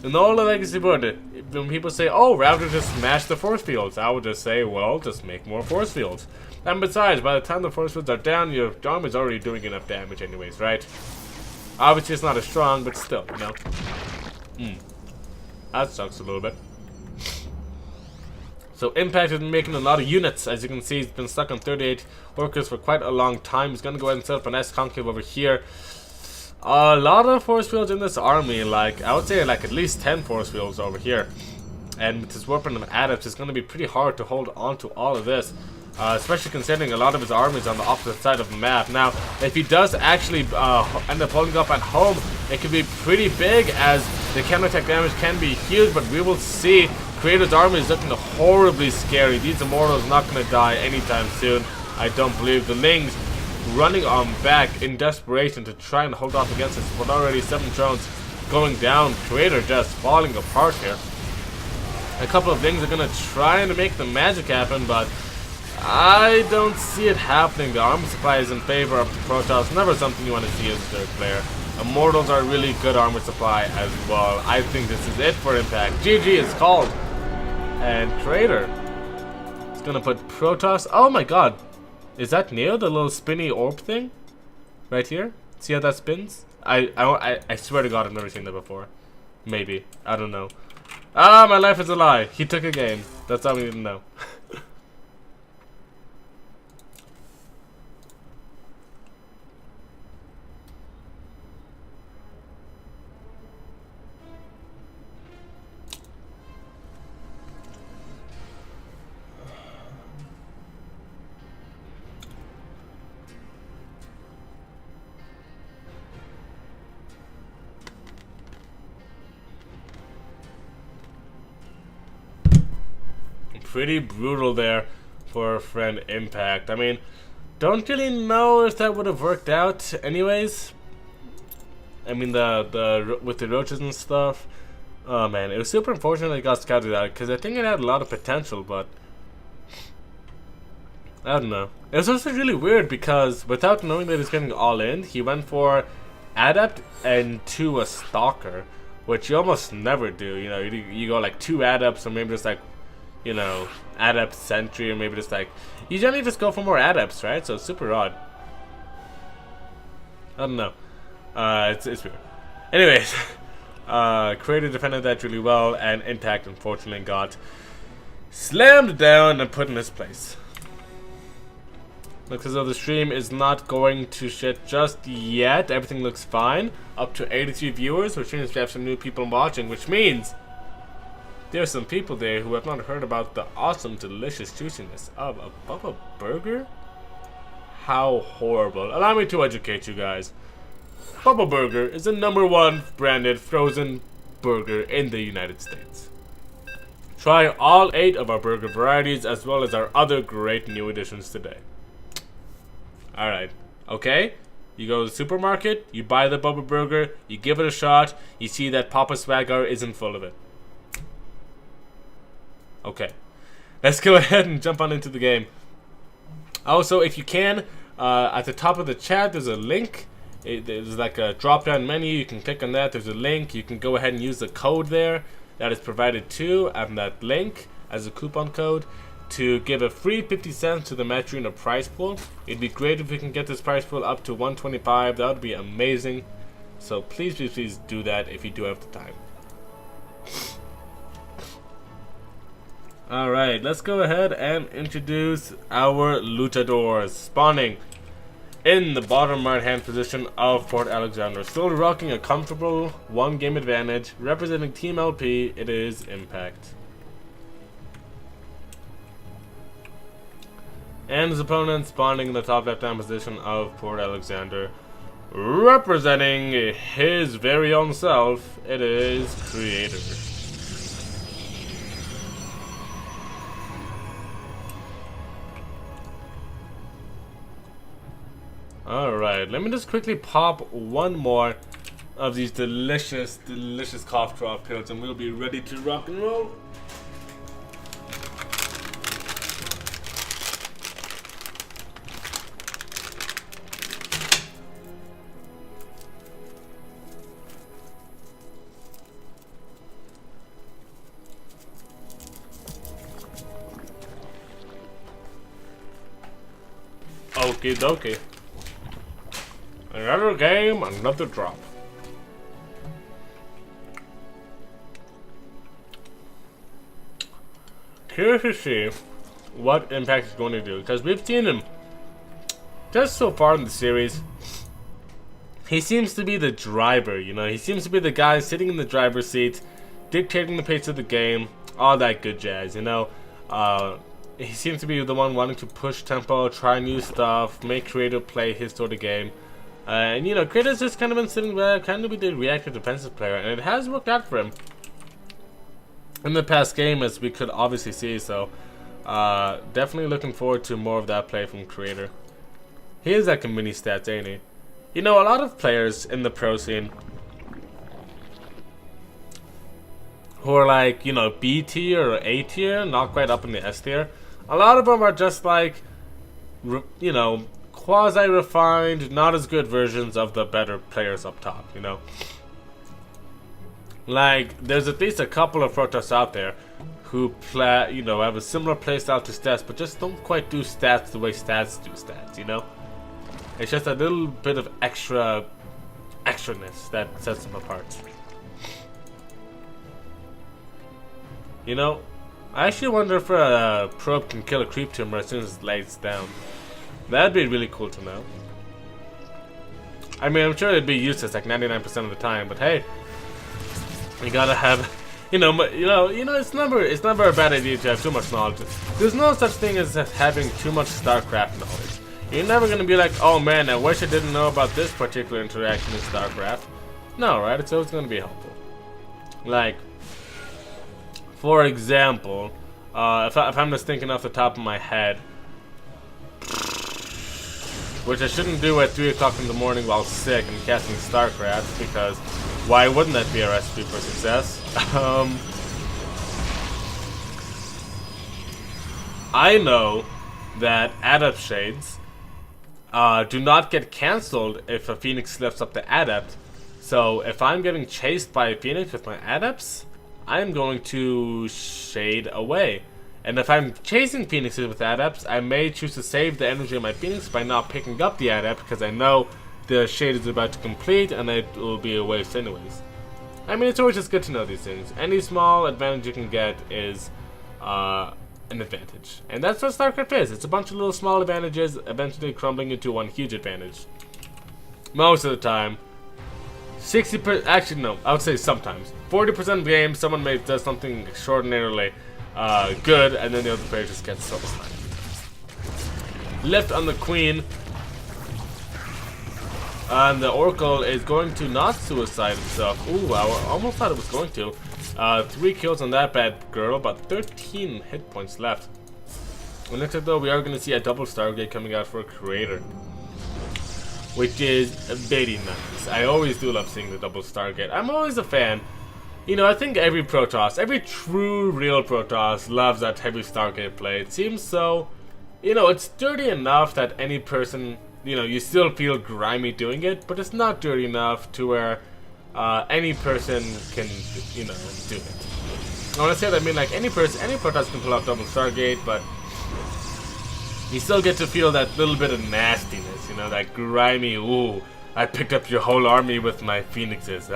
In all the Legacy Board, when people say, oh, Ravageur just smashed the force fields, I would just say, well, just make more force fields. And besides, by the time the force fields are down, your army's already doing enough damage anyways, right? Obviously, it's not as strong, but still, you know. That sucks a little bit. So Impact has been making a lot of units. As you can see, he's been stuck on 38 workers for quite a long time. He's going to go ahead and set up an S-Conclave over here. A lot of force fields in this army, like, I would say like at least 10 force fields over here. And with his weapon of adepts, it's going to be pretty hard to hold on to all of this. Especially considering a lot of his army is on the opposite side of the map. Now, if he does actually end up holding up at home, it could be pretty big, as the counterattack damage can be huge, but we will see. Creator's army is looking horribly scary. These Immortals are not going to die anytime soon, I don't believe. The Lings running on back in desperation to try and hold off against this, but already 7 drones going down. Creator just falling apart here. A couple of things are going to try and make the magic happen, but I don't see it happening. The armor supply is in favor of the Protoss. Never something you want to see as a third player. Immortals are really good armor supply as well. I think this is it for Impact. GG is called. And Creator is going to put Protoss. Oh my god. Is that Neo, the little spinny orb thing? Right here? See how that spins? I swear to god I've never seen that before. Maybe. I don't know. Ah, my life is a lie. He took a game. That's all we need to know. Pretty brutal there for our friend Impact. I mean, don't really know if that would have worked out anyways. I mean, with the roaches and stuff. Oh man, it was super unfortunate that it got scouted out, because I think it had a lot of potential, but I don't know. It was also really weird because without knowing that he's getting all in, he went for Adept and 2 a Stalker, which you almost never do. You know, you go like 2 Adepts, or maybe just like, you know, Adept Sentry, or maybe just like, you generally just go for more Adepts, right? So it's super odd. I don't know. It's weird. Anyways, Creator defended that really well, and Impact unfortunately got slammed down and put in his place. Looks as though the stream is not going to shit just yet. Everything looks fine. Up to 83 viewers, which means we have some new people watching, which means there's some people there who have not heard about the awesome, delicious juiciness of a Bubba Burger. How horrible. Allow me to educate you guys. Bubba Burger is the #1 branded frozen burger in the United States. Try all 8 of our burger varieties, as well as our other great new additions today. Alright, okay? You go to the supermarket, you buy the Bubba Burger, you give it a shot, you see that Papa Swagger isn't full of it. Okay, let's go ahead and jump on into the game. Also, if you can, at the top of the chat, there's a link. There's like a drop-down menu. You can click on that. There's a link. You can go ahead and use the code there that is provided too, and that link as a coupon code to give a free 50 cents to the Metrina prize pool. It'd be great if we can get this prize pool up to 125. That would be amazing. So please, please, please do that if you do have the time. Alright, let's go ahead and introduce our Luchadors, spawning in the bottom right hand position of Fort Alexander. Still rocking a comfortable 1-game advantage. Representing Team LP, it is Impact. And his opponent spawning in the top left hand position of Fort Alexander. Representing his very own self, it is Creator. Alright, let me just quickly pop one more of these delicious, delicious cough drop pills, and we'll be ready to rock and roll. Okie dokie. Another game, another drop. Curious to see what Impact is going to do, because we've seen him just so far in the series. He seems to be the driver, you know. He seems to be the guy sitting in the driver's seat, dictating the pace of the game, all that good jazz, you know. He seems to be the one wanting to push tempo, try new stuff, make creative play his sort of game. And, you know, Kratos just kind of been sitting back, kind of be the reactive defensive player, and it has worked out for him in the past game, as we could obviously see. So, definitely looking forward to more of that play from Creator. He is like a mini stats, ain't he? You know, a lot of players in the pro scene who are like, you know, B tier or A tier, not quite up in the S tier, a lot of them are just like, you know, quasi-refined, not as good versions of the better players up top, you know? Like, there's at least a couple of Protoss out there who play, you know, have a similar playstyle to Stats, but just don't quite do Stats the way Stats do Stats, you know? It's just a little bit of extraness that sets them apart. You know, I actually wonder if a probe can kill a creep tumor as soon as it lays down. That'd be really cool to know. I mean, I'm sure it'd be useless like 99% of the time, but hey, you gotta have, it's never a bad idea to have too much knowledge. There's no such thing as having too much StarCraft knowledge. You're never gonna be like, oh man, I wish I didn't know about this particular interaction in StarCraft. No, right? It's always gonna be helpful. Like, for example, if I'm just thinking off the top of my head, which I shouldn't do at 3 o'clock in the morning while sick and casting StarCraft, because why wouldn't that be a recipe for success? I know that Adept Shades do not get cancelled if a Phoenix lifts up the Adept. So if I'm getting chased by a Phoenix with my Adepts, I'm going to shade away. And if I'm chasing Phoenixes with Adepts, I may choose to save the energy of my Phoenix by not picking up the Adept, because I know the shade is about to complete and it will be a waste anyways. I mean, it's always just good to know these things. Any small advantage you can get is an advantage. And that's what StarCraft is. It's a bunch of little small advantages eventually crumbling into one huge advantage. Most of the time. 60%, actually no, I would say sometimes. 40% of the game, someone does something extraordinarily good, and then the other player just gets so sniped. Left on the Queen, and the Oracle is going to not suicide himself. Ooh, I almost thought it was going to. 3 kills on that bad girl, but 13 hit points left. Well, next up though, we are going to see a double Stargate coming out for a Creator, which is very nice. I always do love seeing the double Stargate. I'm always a fan. You know, I think every Protoss, every true, real Protoss loves that heavy Stargate play. It seems so, you know, it's dirty enough that any person, you know, you still feel grimy doing it, but it's not dirty enough to where any person can, you know, do it. When I say that, I mean like any Protoss can pull off double Stargate, but you still get to feel that little bit of nastiness, you know, that grimy, ooh, I picked up your whole army with my Phoenixes,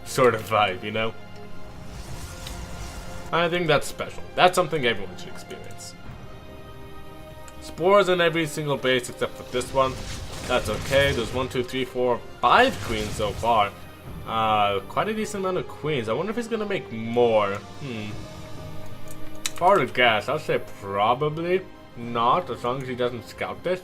sort of vibe, you know? I think that's special. That's something everyone should experience. Spores in every single base except for this one. That's okay. There's 1, 2, 3, 4, 5 queens so far. Quite a decent amount of queens. I wonder if he's gonna make more. Hard to guess. I'll say probably not, as long as he doesn't scout this.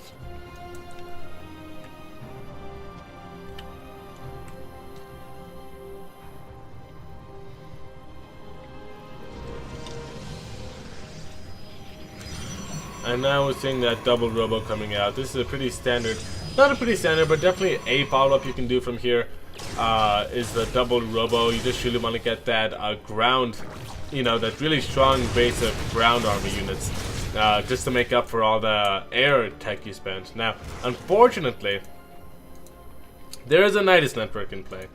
And now we're seeing that double robo coming out. This is a pretty standard, not a pretty standard, but definitely a follow-up you can do from here. Is the double robo. You just really want to get that ground, you know, that really strong base of ground army units, just to make up for all the air tech you spent. Now, unfortunately, there is a Nidus network in play.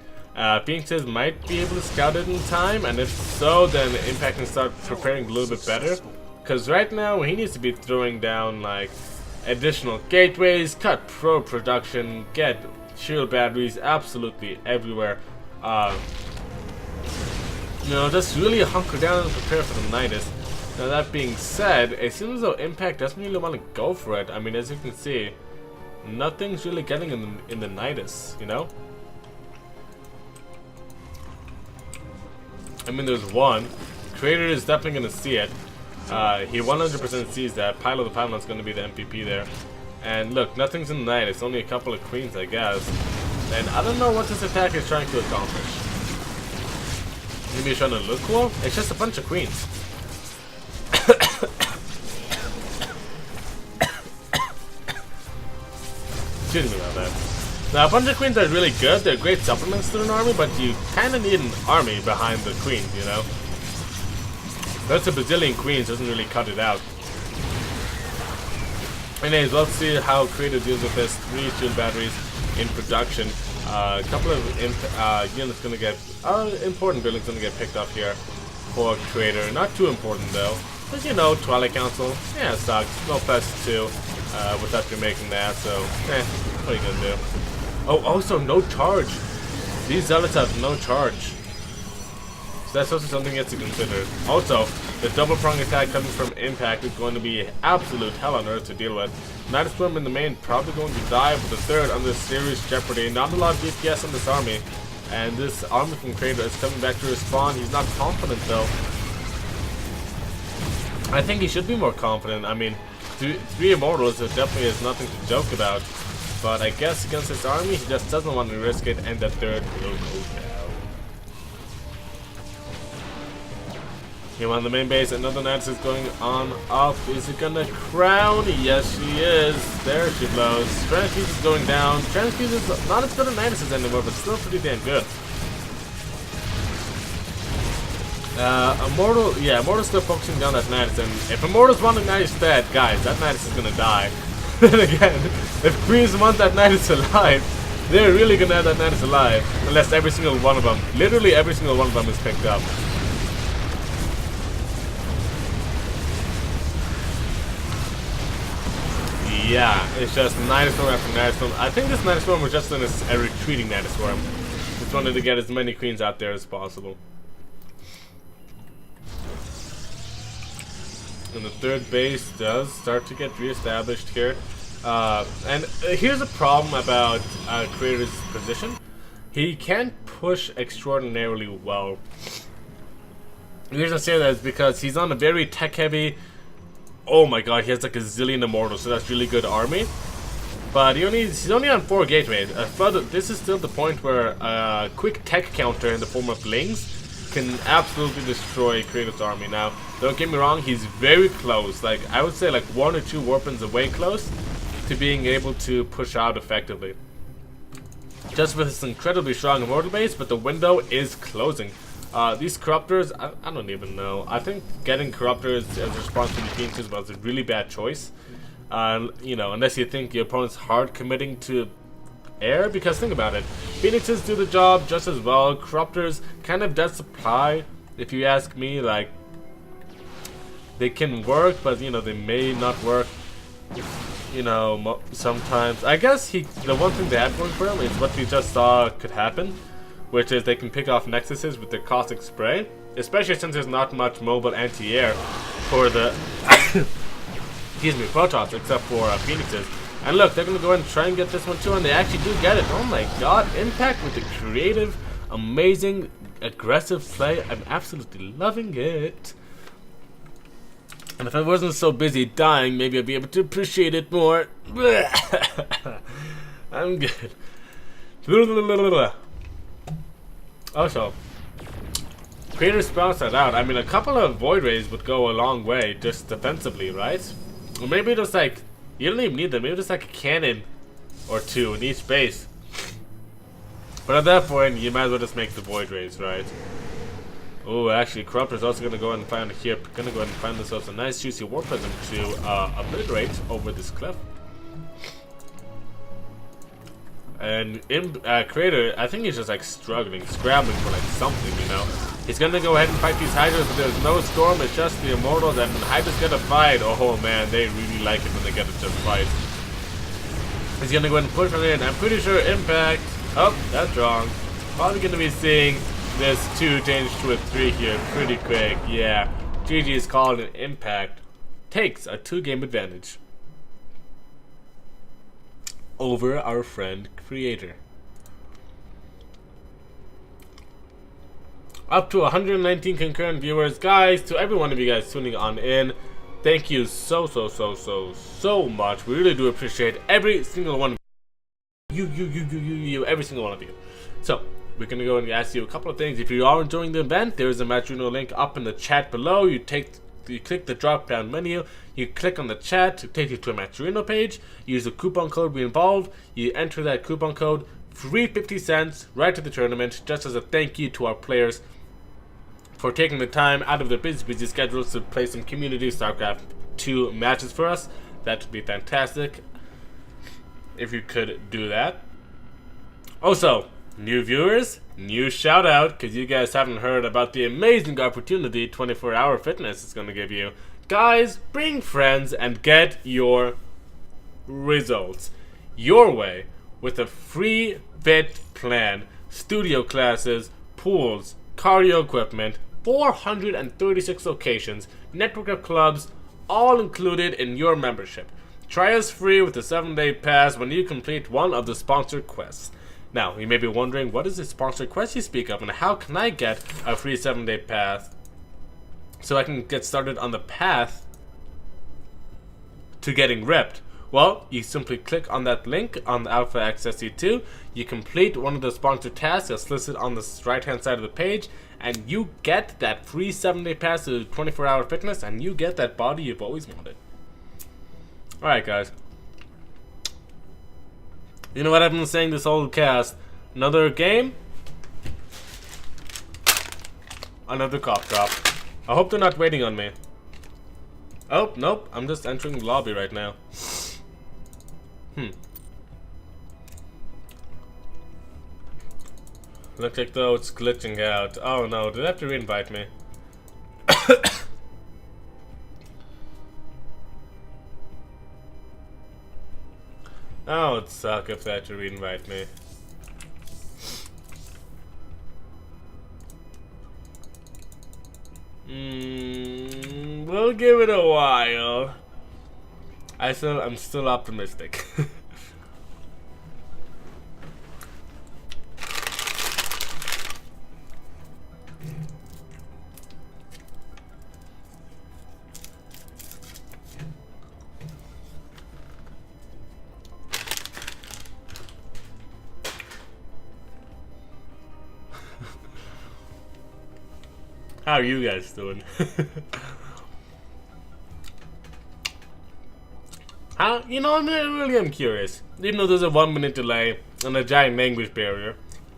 Phoenixes might be able to scout it in time, and if so, then Impact can start preparing a little bit better. Because right now, he needs to be throwing down, like, additional gateways, cut pro production, get shield batteries absolutely everywhere. You know, just really hunker down and prepare for the Nidus. Now that being said, it seems as though Impact doesn't really want to go for it. I mean, as you can see, nothing's really getting in the Nidus, you know? I mean, there's one. Creator is definitely going to see it. He 100% sees that. Pylo the Pylon's going to be the MVP there. And look, nothing's in the Nidus. Only a couple of queens, I guess. And I don't know what this attack is trying to accomplish. Maybe he's trying to look cool? It's just a bunch of queens. Excuse me about that. Now, a bunch of queens are really good. They're great supplements to an army, but you kind of need an army behind the queens, you know? That's a bazillion queens doesn't really cut it out. Anyways, let's see how Creator deals with this. 3 shield batteries in production. A couple of units gonna get important buildings gonna get picked up here for Creator. Not too important though, because you know Twilight Council, yeah, it sucks. No plus 2 without you making that. So, what are you gonna do? Oh, also no charge. These zealots have no charge. So that's also something you have to consider. Also, the double prong attack coming from Impact is going to be absolute hell on earth to deal with. Nidus Swarm in the main probably going to die, but the third under serious jeopardy. Not a lot of DPS on this army, and this army from Creator is coming back to respawn. He's not confident though. I think he should be more confident. I mean, 3 Immortals definitely is nothing to joke about, but I guess against this army he just doesn't want to risk it, and the third will go down. Here on the main base, another Nidus is going on up. Is it gonna crown? Yes, she is. There she blows. Transfuse is going down. Transfuse is not as good as Nidus anymore, but still pretty damn good. Immortal, yeah, Immortal's still focusing down that Nidus, and if Immortal's wanting Nidus dead, guys, that Nidus is gonna die. Then again, if Queens want that Nidus alive, they're really gonna have that Nidus alive, unless every single one of them, literally every single one of them is picked up. Yeah, it's just Nidus Swarm after Nidus Swarm. I think this Nidus Swarm was just a retreating Nidus Swarm. Just wanted to get as many queens out there as possible. And the third base does start to get re-established here. And here's a problem about Creator's position. He can't push extraordinarily well. The reason I say that is because he's on a very tech-heavy... Oh my god, he has like a zillion Immortals, so that's really good army. But he's only on 4 gateways. But this is still the point where a quick tech counter in the form of Lings can absolutely destroy Creator's army. Now, don't get me wrong, he's very close. Like, I would say like 1 or 2 warpins away close to being able to push out effectively. Just with his incredibly strong Immortal base, but the window is closing. These Corruptors, I don't even know. I think getting Corruptors as a response to the Phoenixes was a really bad choice. You know, unless you think your opponent's hard committing to air, because think about it. Phoenixes do the job just as well. Corruptors kind of does supply, if you ask me. Like, they can work, but you know, they may not work. You know, sometimes. I guess the one thing they have going for them is what we just saw could happen, which is they can pick off Nexuses with their Caustic Spray, especially since there's not much mobile anti-air for the excuse me, Protoss, except for Phoenixes. And look, they're gonna go ahead and try and get this one too, and they actually do get it. Oh my god, Impact with the creative, amazing, aggressive play. I'm absolutely loving it. And if I wasn't so busy dying, maybe I'd be able to appreciate it more. I'm good. Also, Creator spells that out. I mean, a couple of Void Rays would go a long way, just defensively, right? Or maybe just like, you don't even need them, maybe just like a cannon or 2 in each base. But at that point, you might as well just make the Void Rays, right? Oh, actually, Corruptor's also gonna go ahead and find here, gonna go ahead and find themselves a nice juicy War Prism to obliterate over this cliff. And Creator, I think he's just like struggling, scrambling for like something, you know. He's gonna go ahead and fight these Hydras, but there's no Storm, it's just the Immortals, and Hydras get a fight. Oh man, they really like it when they get a just fight. He's gonna go ahead and push on it, and I'm pretty sure Impact. Oh, that's wrong. Probably gonna be seeing this 2 change to a 3 here pretty quick. Yeah, GG is called, and Impact takes a 2-game advantage over our friend Creator. Up to 119 concurrent viewers. Guys, to every one of you guys tuning on in, thank you so much. We really do appreciate every single one of you, every single one of you. So, we're going to go and ask you a couple of things. If you are enjoying the event, there is a Matchuno link up in the chat below. You click the drop down menu, you click on the chat to take you to a Matchuno page. Use the coupon code we involved. You enter that coupon code, free 50 cents right to the tournament, just as a thank you to our players for taking the time out of their busy schedules to play some community StarCraft 2 matches for us. That would be fantastic if you could do that. Also, new viewers, new shout out, because you guys haven't heard about the amazing opportunity 24-hour fitness is going to give you. Guys, bring friends and get your results your way with a free fit plan, studio classes, pools, cardio equipment, 436 locations, network of clubs, all included in your membership. Try us free with a 7-day pass when you complete one of the sponsored quests. Now, you may be wondering, what is the sponsored quest you speak of, and how can I get a free 7-day pass so I can get started on the path to getting ripped? Well, you simply click on that link on the Alpha XSC2, you complete one of the sponsored tasks that's listed on the right hand side of the page, and you get that free 7-day pass to 24-hour fitness, and you get that body you've always wanted. Alright guys, you know what I've been saying this whole cast, another game, another cough drop. I hope they're not waiting on me. Oh, nope, I'm just entering the lobby right now. Looks like though it's glitching out. Oh no, did I have to re-invite me? Oh, it'd suck if they had to re-invite me. We'll give it a while. I'm still optimistic. How are you guys doing? You know, I'm curious. Even though there's a 1-minute delay and a giant language barrier,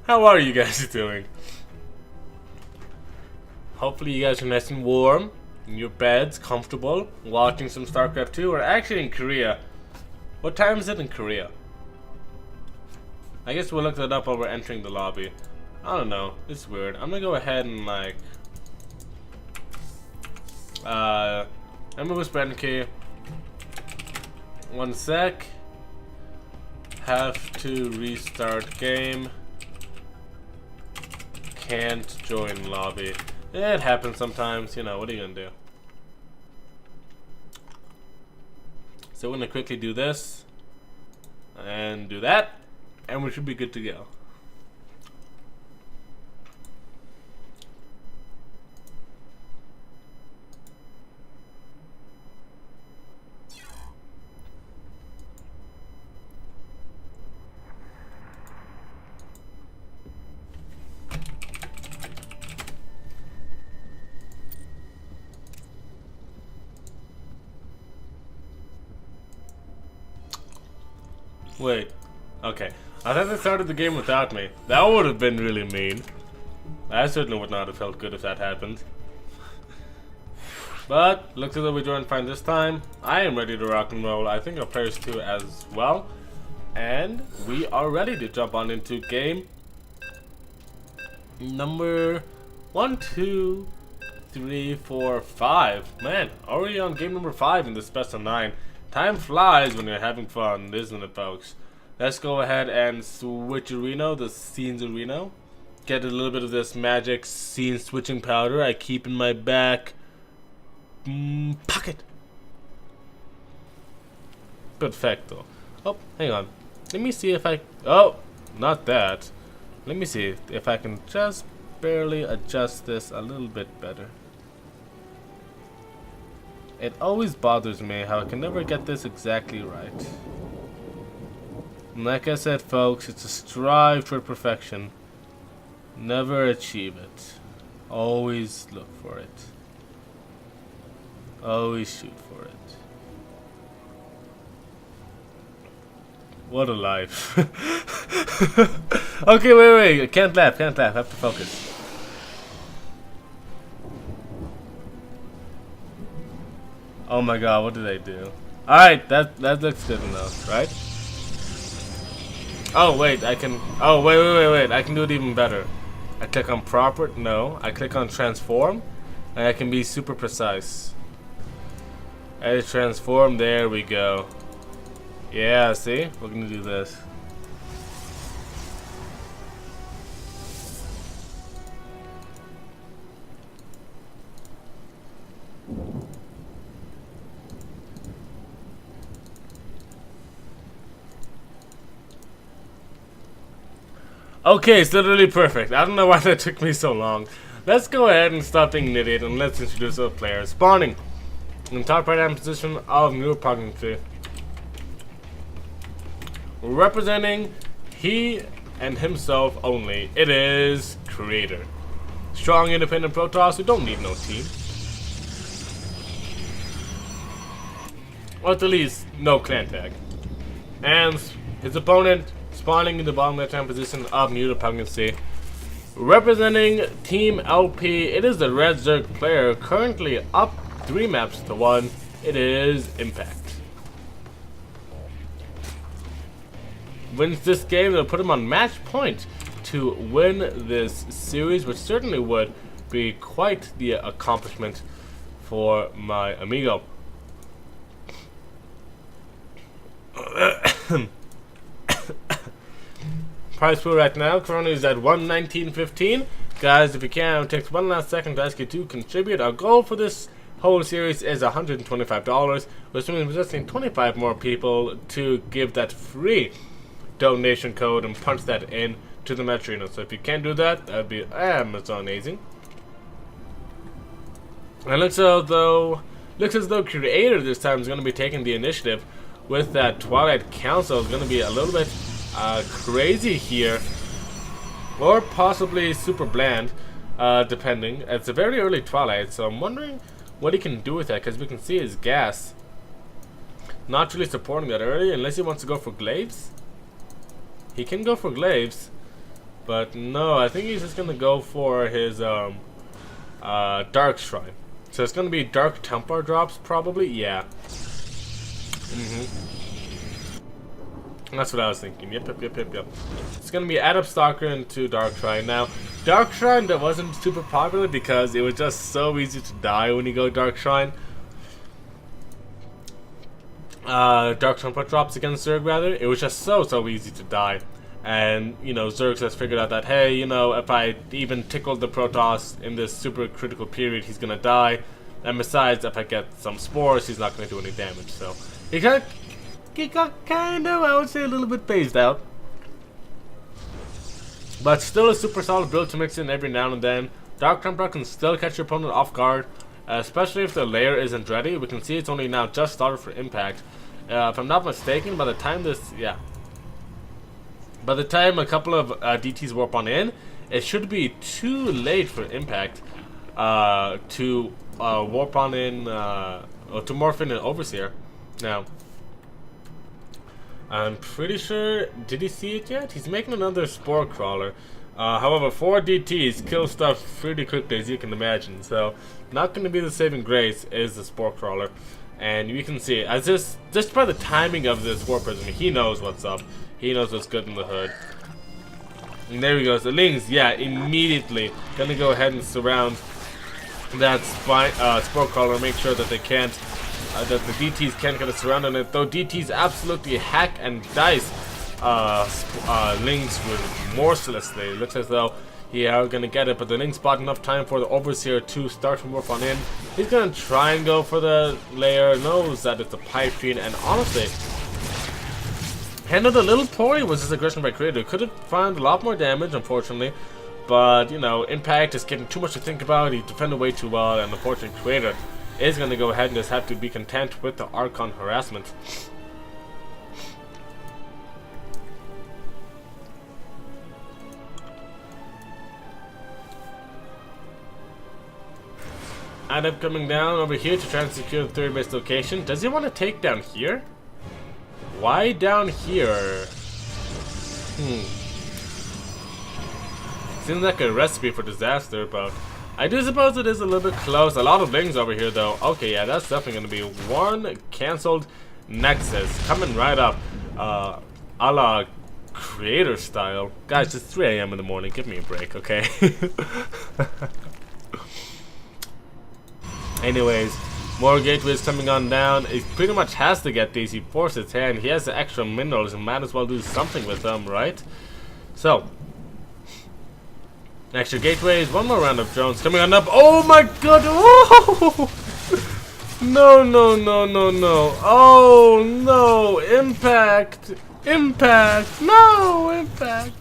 how are you guys doing? Hopefully you guys are nice and warm, in your beds, comfortable, watching some StarCraft 2, or actually in Korea. What time is it in Korea? I guess we'll look that up while we're entering the lobby. I don't know, it's weird. I'm gonna go ahead and like... remove spread key. 1 sec. Have to restart game. Can't join lobby. It happens sometimes, you know, what are you gonna do? So we're gonna quickly do this and do that, and we should be good to go. Wait, okay. I thought they started the game without me. That would have been really mean. I certainly would not have felt good if that happened. But, looks as though we joined fine this time. I am ready to rock and roll. I think our players too as well. And we are ready to jump on into game number 1, 2, 3, 4, 5. Man, already on game number 5 in this best of 9. Time flies when you're having fun, isn't it, folks? Let's go ahead and switcherino, the scenes arena. Get a little bit of this magic scene switching powder I keep in my back pocket. Perfecto. Oh, hang on. Let me see if I... Oh, not that. Let me see if I can just barely adjust this a little bit better. It always bothers me how I can never get this exactly right. And like I said, folks, it's a strive toward perfection. Never achieve it. Always look for it. Always shoot for it. What a life. Okay, wait. Can't laugh. Have to focus. Oh my god, what did I do? Alright, that looks good enough, right? Oh wait, I can... Oh, wait. I can do it even better. I click on proper... No. I click on transform. And I can be super precise. Edit transform. There we go. Yeah, see? We're gonna do this. Okay, it's literally perfect. I don't know why that took me so long. Let's go ahead and stop being an idiot and let's introduce our players. Spawning in the top right hand position of neuroprognosy. Representing he and himself only. It is Creator. Strong independent Protoss who don't need no team. Or at the least, no clan tag. And his opponent spawning in the bottom left hand position of neuroprognosy. Representing Team LP, it is the Red Zerg player, currently up 3 maps to 1. It is Impact. Wins this game, they'll put him on match point to win this series, which certainly would be quite the accomplishment for my amigo. Price pool right now currently is at $119.15. Guys, if you can, it takes one last second to ask you to contribute. Our goal for this whole series is $125, which means we're just need 25 more people to give that free donation code and punch that in to the Metrino. So if you can do that, that'd be amazing. And looks as though Creator this time is going to be taking the initiative with that Twilight Council. Is going to be a little bit crazy here, or possibly super bland, depending. It's a very early Twilight, so I'm wondering what he can do with that, because we can see his gas not really supporting that early, unless he wants to go for Glaives. He can go for Glaives, but no, I think he's just gonna go for his Dark Shrine. So it's gonna be Dark Templar drops, probably. Yeah. That's what I was thinking. Yep. It's gonna be add up Stalker into Dark Shrine. Now, Dark Shrine that wasn't super popular because it was just so easy to die when you go Dark Shrine. Dark Templar drops against Zerg, rather. It was just so easy to die. And, you know, Zerg has figured out that, hey, you know, if I even tickle the Protoss in this super critical period, he's gonna die. And besides, if I get some spores, he's not gonna do any damage. So, he got kind of, I would say, a little bit phased out. But still a super solid build to mix in every now and then. Dark Templar can still catch your opponent off guard, especially if the layer isn't ready. We can see it's only now just started for Impact. If I'm not mistaken, by the time a couple of DTs warp on in, it should be too late for Impact to warp on in, or to morph in an Overseer. Now, I'm pretty sure, did he see it yet? He's making another Spore Crawler. However, 4 DTs kill stuff pretty quickly, as you can imagine. So, not going to be the saving grace is the Spore Crawler. And you can see, as just by the timing of this War Prism, he knows what's up. He knows what's good in the hood. And there we go. So Lings, yeah, immediately gonna go ahead and surround that Spore Crawler. Make sure that they can't, that the DTs can't get a surround on it. Though DTs absolutely hack and dice Lings remorselessly. It looks as though he are gonna get it, but the Lings bought enough time for the Overseer to start to morph on in. He's gonna try and go for the layer, knows that it's a pipe fiend, and honestly, handled a little poorly was his aggression by Creator. Could have found a lot more damage, unfortunately, but you know, Impact is getting too much to think about. He defended way too well, and unfortunately, Creator is gonna go ahead and just have to be content with the Archon harassment. Adept coming down over here to try and secure the third base location. Does he want to take down here? Why down here? Seems like a recipe for disaster, but I do suppose it is a little bit close. A lot of Lings over here, though. Okay, yeah, that's definitely going to be one cancelled Nexus coming right up, a la Creator style. Guys, it's 3 AM in the morning. Give me a break, okay? Anyways, more gateways coming on down. He pretty much has to get these. He forced his hand. He has the extra minerals and might as well do something with them, right? So, extra gateways. One more round of drones coming on up. Oh my god! Oh! No, no, no, no, no. Oh no! Impact! Impact! No! Impact!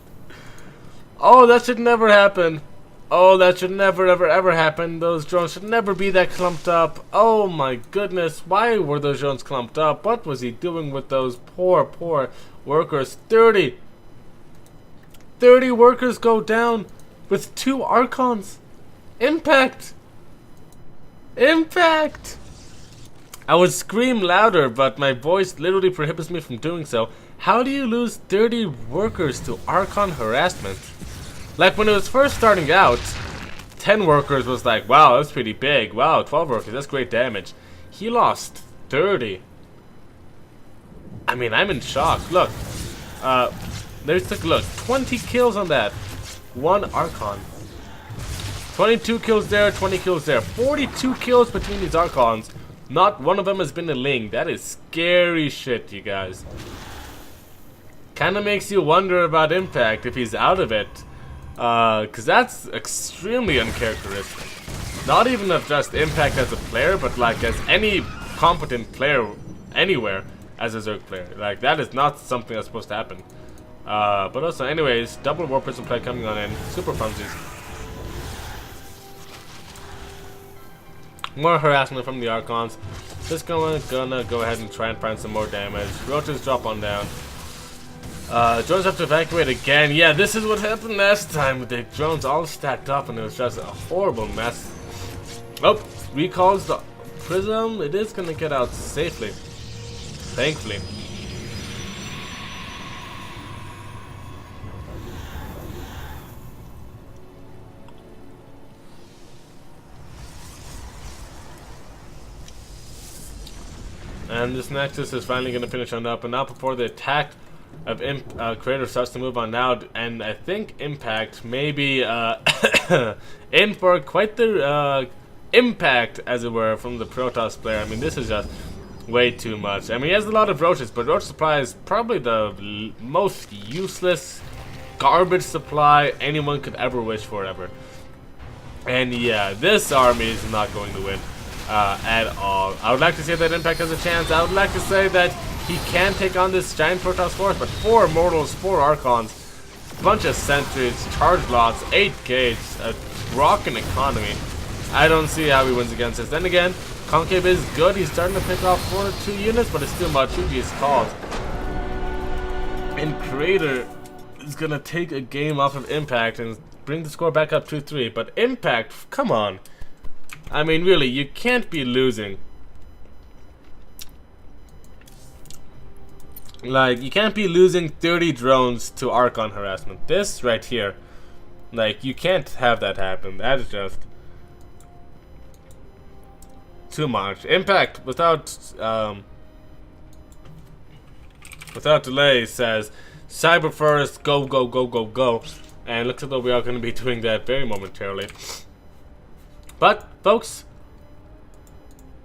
Oh, that should never happen. Oh, that should never, ever, ever happen. Those drones should never be that clumped up. Oh my goodness. Why were those drones clumped up? What was he doing with those poor, poor workers? 30 workers go down with 2 Archons. Impact! Impact! I would scream louder, but my voice literally prohibits me from doing so. How do you lose 30 workers to Archon harassment? Like, when it was first starting out, 10 workers was like, wow, that's pretty big. Wow, 12 workers, that's great damage. He lost 30. I mean, I'm in shock. Look. Let's take a look. 20 kills on that. 1 Archon. 22 kills there, 20 kills there. 42 kills between these Archons. Not one of them has been a Ling. That is scary shit, you guys. Kinda makes you wonder about Impact if he's out of it. Cause that's extremely uncharacteristic. Not even of just Impact as a player, but like as any competent player anywhere as a Zerg player. Like, that is not something that's supposed to happen. But also, anyways, double War Prism play coming on in. Super Funsies. More harassment from the Archons. Just gonna go ahead and try and find some more damage. Roaches drop on down. Drones have to evacuate again. Yeah, this is what happened last time with the drones all stacked up, and it was just a horrible mess. Oh, recalls the Prism. It is gonna get out safely, thankfully. And this Nexus is finally gonna finish on up, and now before the attack of Creator starts to move on now, and I think Impact may be in for quite the impact, as it were, from the Protoss player. I mean, this is just way too much. I mean, he has a lot of Roaches, but Roach Supply is probably the most useless garbage supply anyone could ever wish for ever. And yeah, this army is not going to win at all. I would like to say that Impact has a chance. I would like to say that he can take on this giant Protoss force, but 4 Immortals, 4 Archons, bunch of Sentries, charge lots, 8 gates, a rockin' economy. I don't see how he wins against this. Then again, Concave is good. He's starting to pick off 1 or 2 units, but it's still Machugi's called. And Creator is gonna take a game off of Impact and bring the score back up 2-3. But Impact, come on. I mean, really, you can't be losing. Like, you can't be losing 30 drones to Archon harassment. This right here, like, you can't have that happen. That is just too much. Impact, without delay, says, Cyber first, go, go, go, go, go. And looks like though we are going to be doing that very momentarily. But, folks,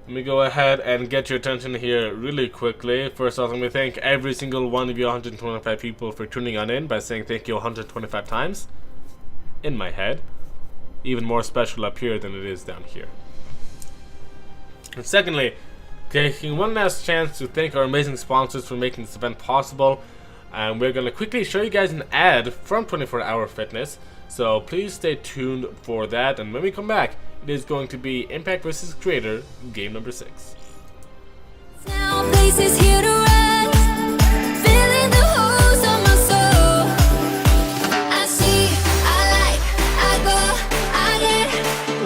let me go ahead and get your attention here really quickly. First off, let me thank every single one of you 125 people for tuning on in by saying thank you 125 times. In my head. Even more special up here than it is down here. And secondly, taking one last chance to thank our amazing sponsors for making this event possible. And we're going to quickly show you guys an ad from 24 Hour Fitness. So please stay tuned for that. And when we come back, it is going to be Impact vs. Creator, game number 6. Now places here to rest, filling the holes on my soul. I see, I like, I go, I get,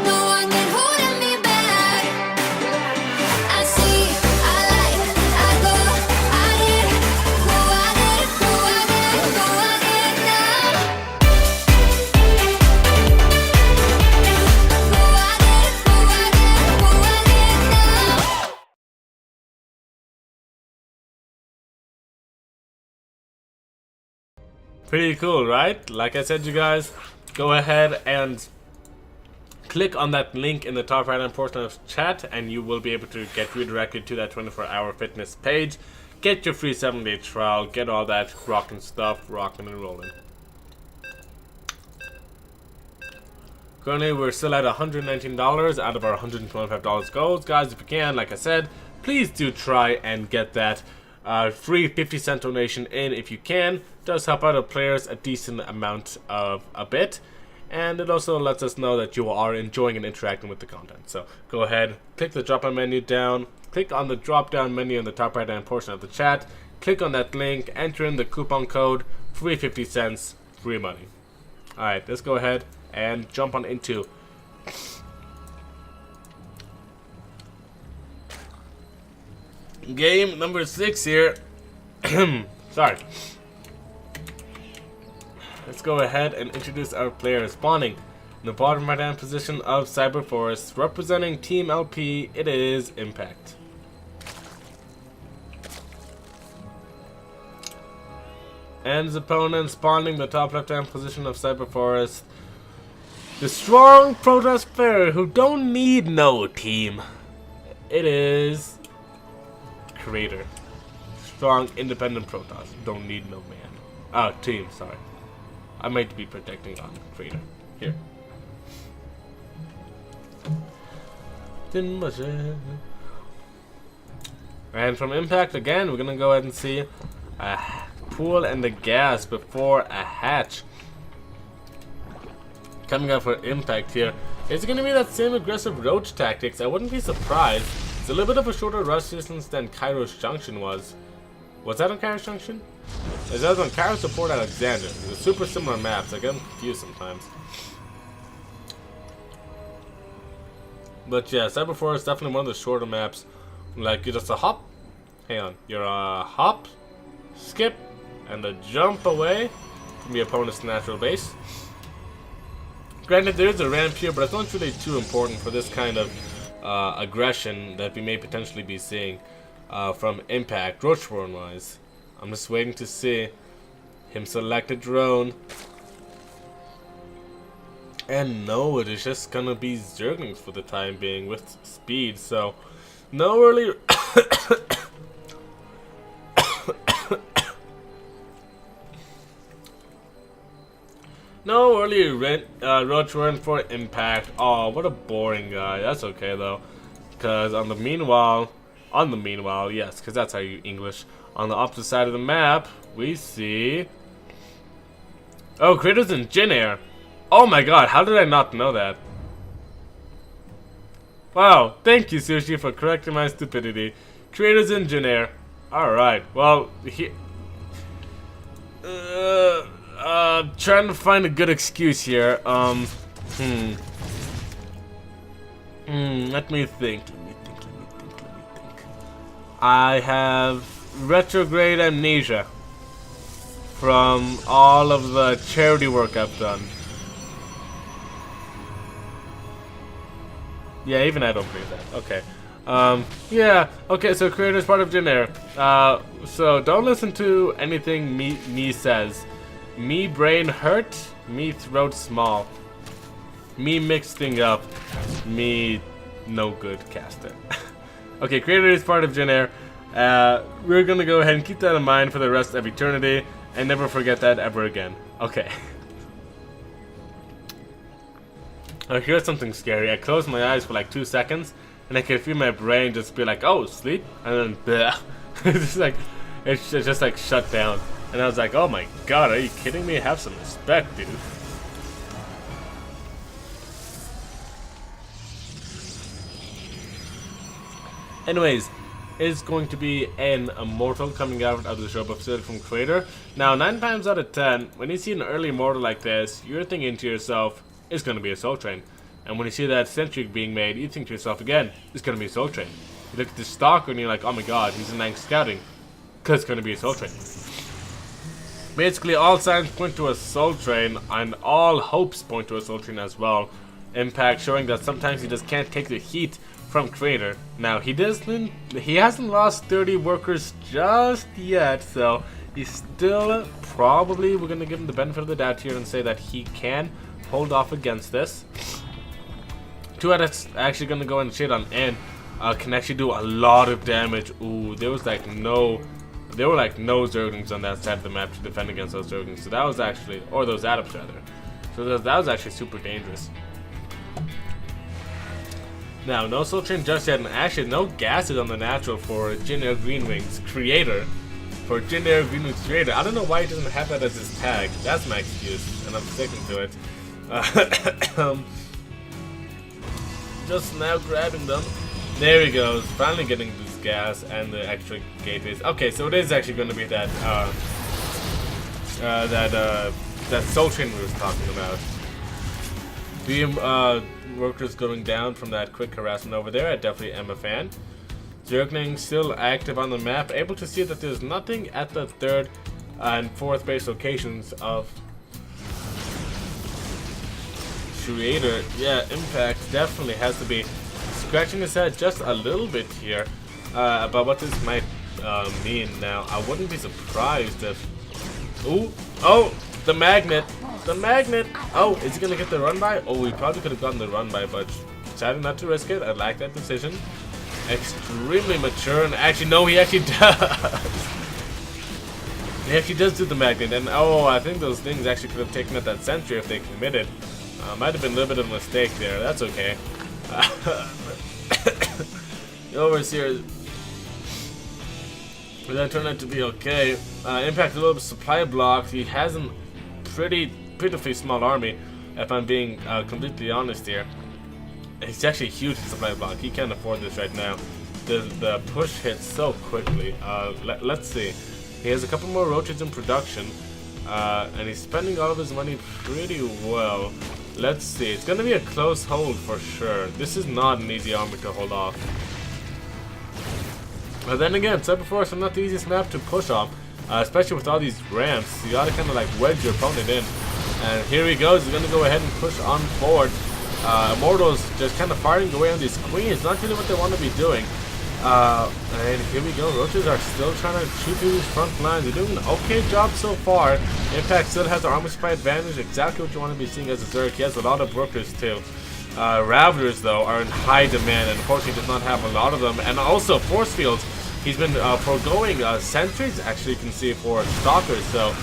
no one can hold me back. I see, I like, I go, I get, go, I get, go, I get, go, I get now. Go, I get, go, I get, go, I get now. Pretty cool, right? Like I said, you guys, go ahead and click on that link in the top right hand portion of chat and you will be able to get redirected to that 24 Hour Fitness page. Get your free 7-day trial, get all that rockin' stuff, rockin' and rolling. Currently, we're still at $119 out of our $125 goals. Guys, if you can, like I said, please do try and get that free 50-cent donation in if you can. It does help out our players a decent amount of a bit. And it also lets us know that you are enjoying and interacting with the content. So go ahead, click the drop-down menu down. Click on the drop-down menu in the top right-hand portion of the chat. Click on that link, enter in the coupon code, free 50 cents, free money. Alright, let's go ahead and jump on into game number 6 here. Sorry. Let's go ahead and introduce our players. Spawning in the bottom right hand position of Cyber Forest, representing Team LP, it is Impact. And his opponent spawning the top left hand position of Cyber Forest, the strong Protoss player who don't need no team. It is Creator. Strong independent Protoss. Don't need no man. Oh, team, sorry. I might be protecting on Creator. Here. And from Impact again, we're gonna go ahead and see a pool and a gas before a hatch. Coming up for Impact here. It's gonna be that same aggressive roach tactics. I wouldn't be surprised. It's a little bit of a shorter rush distance than Kairos Junction was. Was that on Kairos Junction? Is that on Kairos Support Alexander? They're super similar maps. I get them confused sometimes. But yeah, Cyber Forest is definitely one of the shorter maps. Like, you're just a hop. Hang on. You're a hop, skip, and a jump away from your opponent's natural base. Granted, there is a ramp here, but it's not really too important for this kind of aggression that we may potentially be seeing from Impact, Roachborn-wise. I'm just waiting to see him select a drone. And no, it is just gonna be Zerglings for the time being with speed, so no early... No early roach run for Impact. Oh, what a boring guy. That's okay though, because on the meanwhile, yes, because that's how you English. On the opposite side of the map, we see. Oh, Creator's in Jin Air. Oh my God, how did I not know that? Wow, thank you, Sushi, for correcting my stupidity. Creator's in Jin Air. All right. Well, trying to find a good excuse here. Let me think. I have retrograde amnesia from all of the charity work I've done. Yeah, even I don't believe that. Okay. Yeah, okay, so creator is part of Jin Air. So don't listen to anything me says. Me brain hurt, me throat small. Me mix thing up, me no good caster. Okay, creator is part of Jin Air. We're gonna go ahead and keep that in mind for the rest of eternity and never forget that ever again. Okay. Here's something scary. I closed my eyes for like 2 seconds and I could feel my brain just be like, oh, sleep, and then bleh. it's just like shut down. And I was like, oh my god, are you kidding me? Have some respect, dude. Anyways, is going to be an immortal coming out of the show episode from creator. Now, 9 times out of 10, when you see an early immortal like this, you're thinking to yourself, it's going to be a Soul Train. And when you see that sentry being made, you think to yourself again, it's going to be a Soul Train. You look at the stalker and you're like, oh my god, he's in rank scouting, because it's going to be a Soul Train. Basically, all signs point to a Soul Train, and all hopes point to a Soul Train as well. Impact showing that sometimes he just can't take the heat from creator. Now he hasn't lost 30 workers just yet, so he's still probably, we're gonna give him the benefit of the doubt here and say that he can hold off against this. 2 edits actually gonna go and shit on N. Can actually do a lot of damage. Ooh, there were like no Zerglings on that side of the map to defend against those Zerglings. So that was actually, or those Adepts rather. So that was actually super dangerous. Now, no Soul Train just yet, and actually no gases on the natural for Jin Air Greenwings creator. For Jin Air Greenwings creator. I don't know why he doesn't have that as his tag. That's my excuse, and I'm sticking to it. Just now grabbing them. There he goes, finally getting this gas and the extra gateways. Okay, so it is actually going to be that that Soul Train we was talking about. Beam workers going down from that quick harassment over there. I definitely am a fan. Zergling still active on the map, able to see that there's nothing at the 3rd and 4th base locations of creator. Yeah, Impact definitely has to be scratching his head just a little bit here about what this might mean. Now, I wouldn't be surprised if... Ooh! Oh! The magnet! The magnet! Oh, is he gonna get the run by? Oh, we probably could have gotten the run by, but decided not to risk it. I like that decision. Extremely mature, and actually, no, he actually does. He actually does do the magnet, and oh, I think those things actually could have taken out that sentry if they committed. Might have been a little bit of a mistake there. That's okay. The Overseer, that turned out to be okay. Impact a little bit supply blocked. He has a pitifully small army, if I'm being completely honest here. He's actually huge in supply block. He can't afford this right now. The push hits so quickly. Let's see. He has a couple more roaches in production, and he's spending all of his money pretty well. Let's see. It's gonna be a close hold for sure. This is not an easy army to hold off. But then again, said before, it's not the easiest map to push off, especially with all these ramps. You gotta kind of like wedge your opponent in. And here he goes. He's gonna go ahead and push on forward. Immortals just kind of firing away on these queens. Not really what they want to be doing. And here we go. Roaches are still trying to shoot through these front lines. They're doing an okay job so far. Impact still has the armor supply advantage. Exactly what you want to be seeing as a Zerg. He has a lot of workers too. Ravagers, though, are in high demand, and unfortunately does not have a lot of them. And also force fields. He's been foregoing sentries, actually, you can see, for stalkers. So,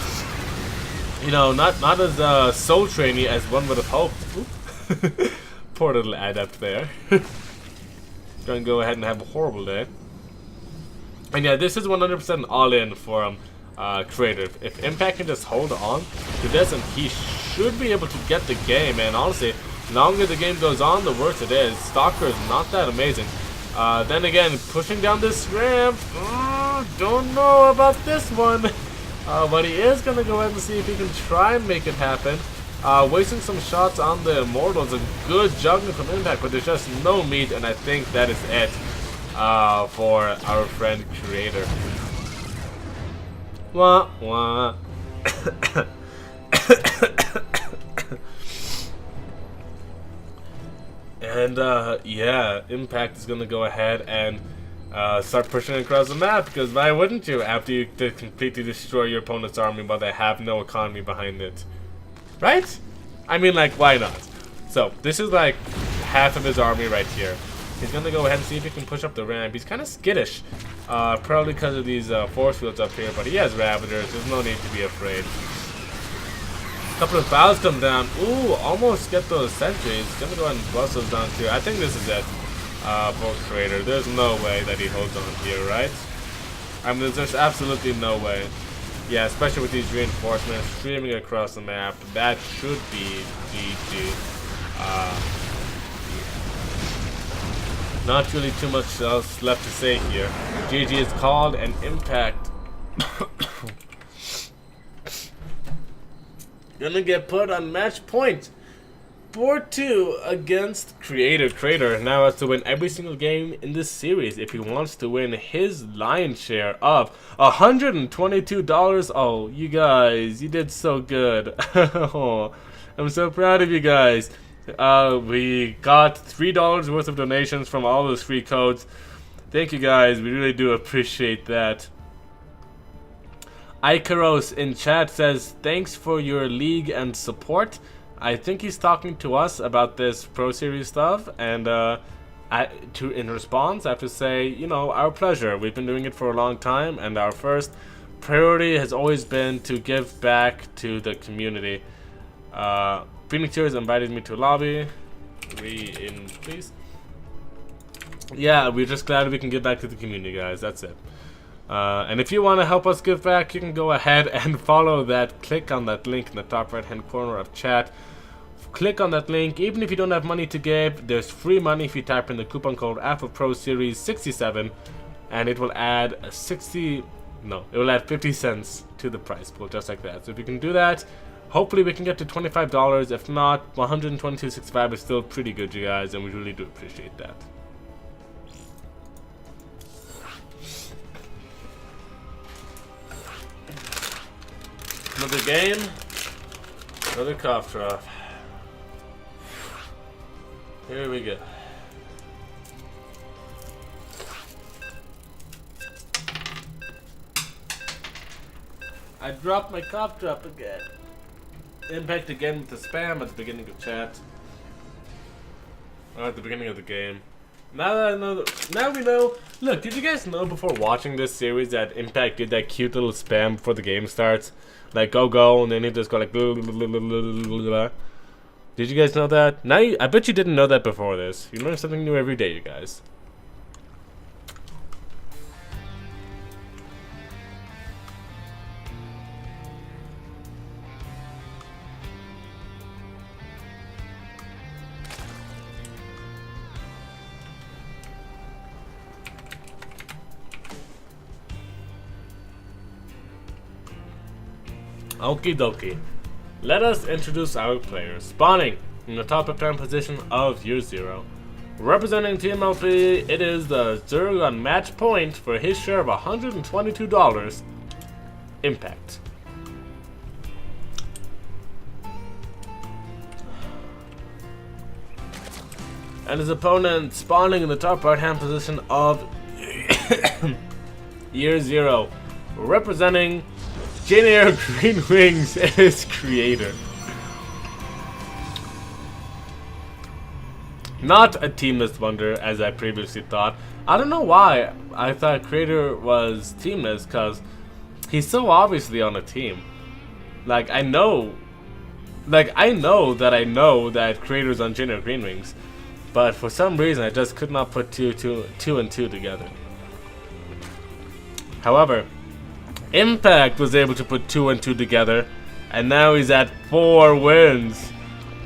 you know, not as soul trainy as one would have hoped. Poor little adept there. Gonna go ahead and have a horrible day. And yeah, this is 100% all in for creator. If Impact can just hold on to this, and he should be able to get the game. And honestly, the longer the game goes on, the worse it is. Stalker is not that amazing. Then again, pushing down this ramp, don't know about this one. But he is gonna go ahead and see if he can try and make it happen. Wasting some shots on the Immortals, a good juggling from Impact, but there's just no meat, and I think that is it for our friend Creator. Wah, wah. And And yeah, Impact is gonna go ahead and start pushing across the map, because why wouldn't you after you completely destroy your opponent's army but they have no economy behind it? Right? I mean, like, why not? So, this is like half of his army right here. He's gonna go ahead and see if he can push up the ramp. He's kind of skittish, probably because of these force fields up here, but he has Ravagers. There's no need to be afraid. Couple of fouls come down. Ooh, almost get those sentries. Gonna go ahead and bust those down too. I think this is it for Creator. There's no way that he holds on here, right? I mean, there's absolutely no way. Yeah, especially with these reinforcements streaming across the map. That should be GG. Not really too much else left to say here. GG is called, and Impact gonna get put on match point 4-2 against Creator. Creator now has to win every single game in this series if he wants to win his lion's share of $122. Oh, you guys, you did so good. Oh, I'm so proud of you guys. We got $3 worth of donations from all those free codes. Thank you guys, we really do appreciate that. Ikaros in chat says, thanks for your league and support. I think he's talking to us about this Pro Series stuff, and in response I have to say, you know, our pleasure. We've been doing it for a long time, and our first priority has always been to give back to the community. Phoenix Tears invited me to lobby. In, please. Yeah, we're just glad we can give back to the community, guys. That's it. And if you want to help us give back, you can go ahead and follow that. Click on that link in the top right hand corner of chat. Click on that link. Even if you don't have money to give, there's free money if you type in the coupon code AlphaProSeries67, and it will add it will add 50 cents to the price pool, just like that. So if you can do that, hopefully we can get to $25. If not, $122.65 is still pretty good, you guys, and we really do appreciate that. Another game, another cough drop. Here we go. I dropped my cough drop again. Impact again with the spam at the beginning of chat. Or at the beginning of the game. Now that I know, now we know. Look, did you guys know before watching this series that Impact did that cute little spam before the game starts? Like go, and then it just go like blah, blah, blah, blah, blah, blah. Did you guys know that? Now I bet you didn't know that before this. You learn something new every day, you guys. Okie dokie. Let us introduce our players. Spawning in the top left-hand position of Year Zero. Representing Team LP, it is the Zerg match point for his share of $122. Impact. And his opponent spawning in the top right-hand position of Year Zero. Representing Jin-Air Green Wings and his creator. Not a teamless wonder, as I previously thought. I don't know why I thought Creator was teamless, because he's so obviously on a team. Like, I know that Creator's on Jin-Air Green Wings, but for some reason I just could not put two and two together. However, Impact was able to put 2 and 2 together, and now he's at 4 wins.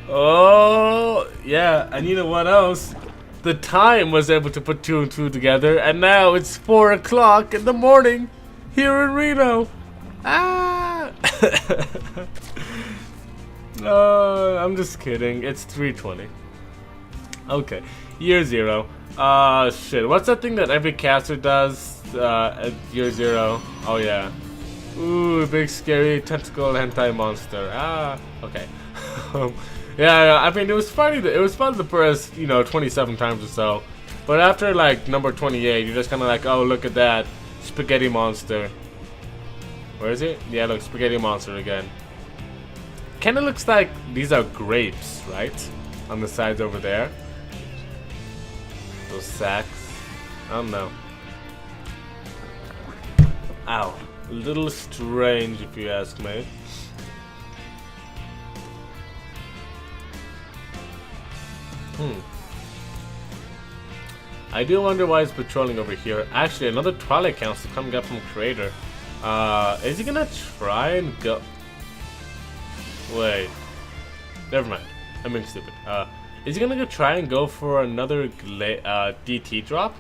Oh, yeah, and you know what else? The Time was able to put 2 and 2 together, and now it's 4 o'clock in the morning here in Reno. Ah! No, I'm just kidding. It's 3:20. Okay, Year Zero. Shit. What's that thing that every caster does at Year Zero? Oh yeah. Ooh, big scary tentacle hentai monster. Ah, okay. Yeah, I mean it was funny. It was fun the first, 27 times or so, but after like number 28, you're just kind of like, oh, look at that spaghetti monster. Where is it? Yeah, look, spaghetti monster again. Kind of looks like these are grapes, right? On the sides over there. Those sacks. I don't know. Ow. A little strange if you ask me. I do wonder why he's patrolling over here. Actually, another Twilight Council coming up from Creator. Is he gonna try and go... Wait. Never mind. I'm being stupid. Is he gonna go try and go for another DT drop?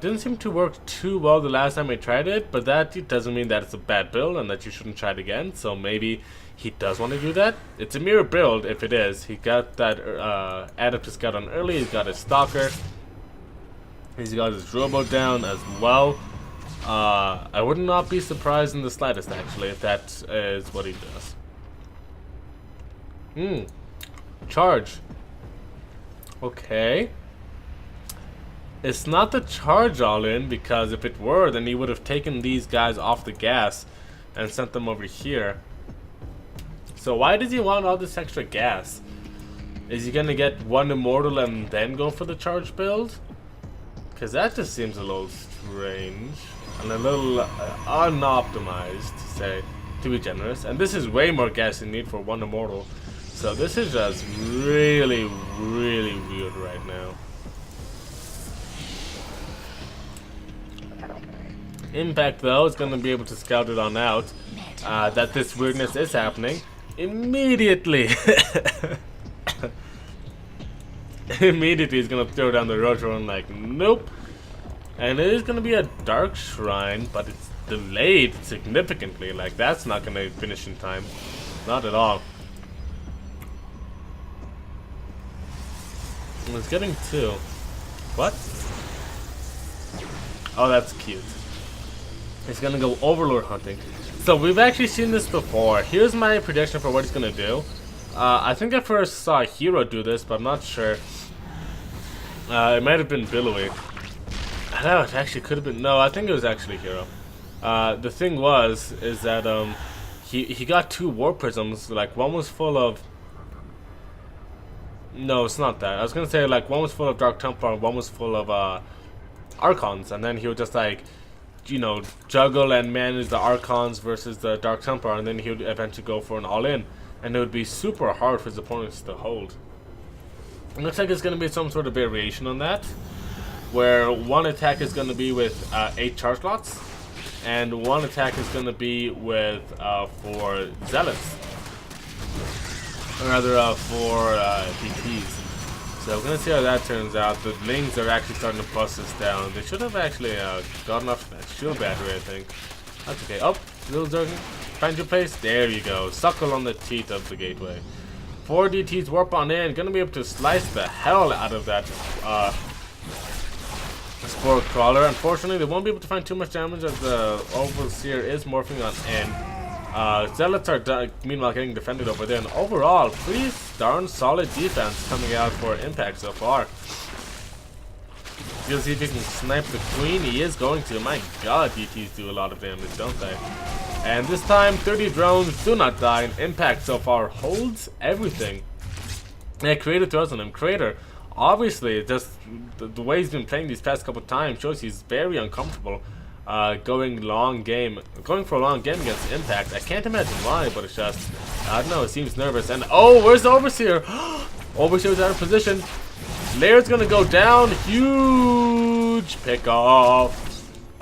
Didn't seem to work too well the last time I tried it, but that doesn't mean that it's a bad build and that you shouldn't try it again. So maybe he does want to do that. It's a mirror build if it is. He got that added to Scout on early. He's got his Stalker. He's got his Robo down as well. I would not be surprised in the slightest, actually, if that is what he does. Charge. Okay. It's not the charge all in, because if it were, then he would have taken these guys off the gas and sent them over here. So why does he want all this extra gas? Is he gonna get one immortal and then go for the charge build? Because that just seems a little strange and a little unoptimized, to be generous. And this is way more gas you need for one immortal. So this is just really, really weird right now. Impact, though, is going to be able to scout it on out that this weirdness is happening immediately. Immediately, he's going to throw down the Rotron like, nope. And it is going to be a Dark Shrine, but it's delayed significantly. Like, that's not going to finish in time. Not at all. It's getting two. What? Oh, that's cute. He's gonna go Overlord hunting. So we've actually seen this before. Here's my prediction for what he's gonna do. I think I first saw Hero do this, but I'm not sure. It might have been Billowy. I know, it actually could have been. No, I think it was actually Hero. The thing is that he got two War Prisms. Like, one was full of... No, it's not that. I was gonna say, like, one was full of Dark Templar and one was full of Archons, and then he would just, like, juggle and manage the Archons versus the Dark Templar, and then he would eventually go for an all-in, and it would be super hard for his opponents to hold. It looks like it's gonna be some sort of variation on that, where one attack is gonna be with 8 charge slots, and one attack is gonna be with for Zealots. Or rather, for DTs. So we're gonna see how that turns out. The Lings are actually starting to bust this down. They should have actually gotten off that shield battery, I think. That's okay. Oh, little Zerg, find your place. There you go. Suckle on the teeth of the gateway. 4 DTs warp on in. Gonna be able to slice the hell out of that Spore Crawler. Unfortunately, they won't be able to find too much damage as the Overseer is morphing on in. Zealots are meanwhile getting defended over there, and overall, pretty darn solid defense coming out for Impact so far. You'll see if he can snipe the Queen. He is going to. My god, DTs do a lot of damage, don't they? And this time, 30 drones do not die, and Impact so far holds everything. Yeah, Creator throws on him. Creator, obviously, just the way he's been playing these past couple times shows he's very uncomfortable. Going for a long game against Impact. I can't imagine why, but it's just, I don't know, it seems nervous. And oh, where's the Overseer? Overseer's out of position. Laird's gonna go down. Huge pick off.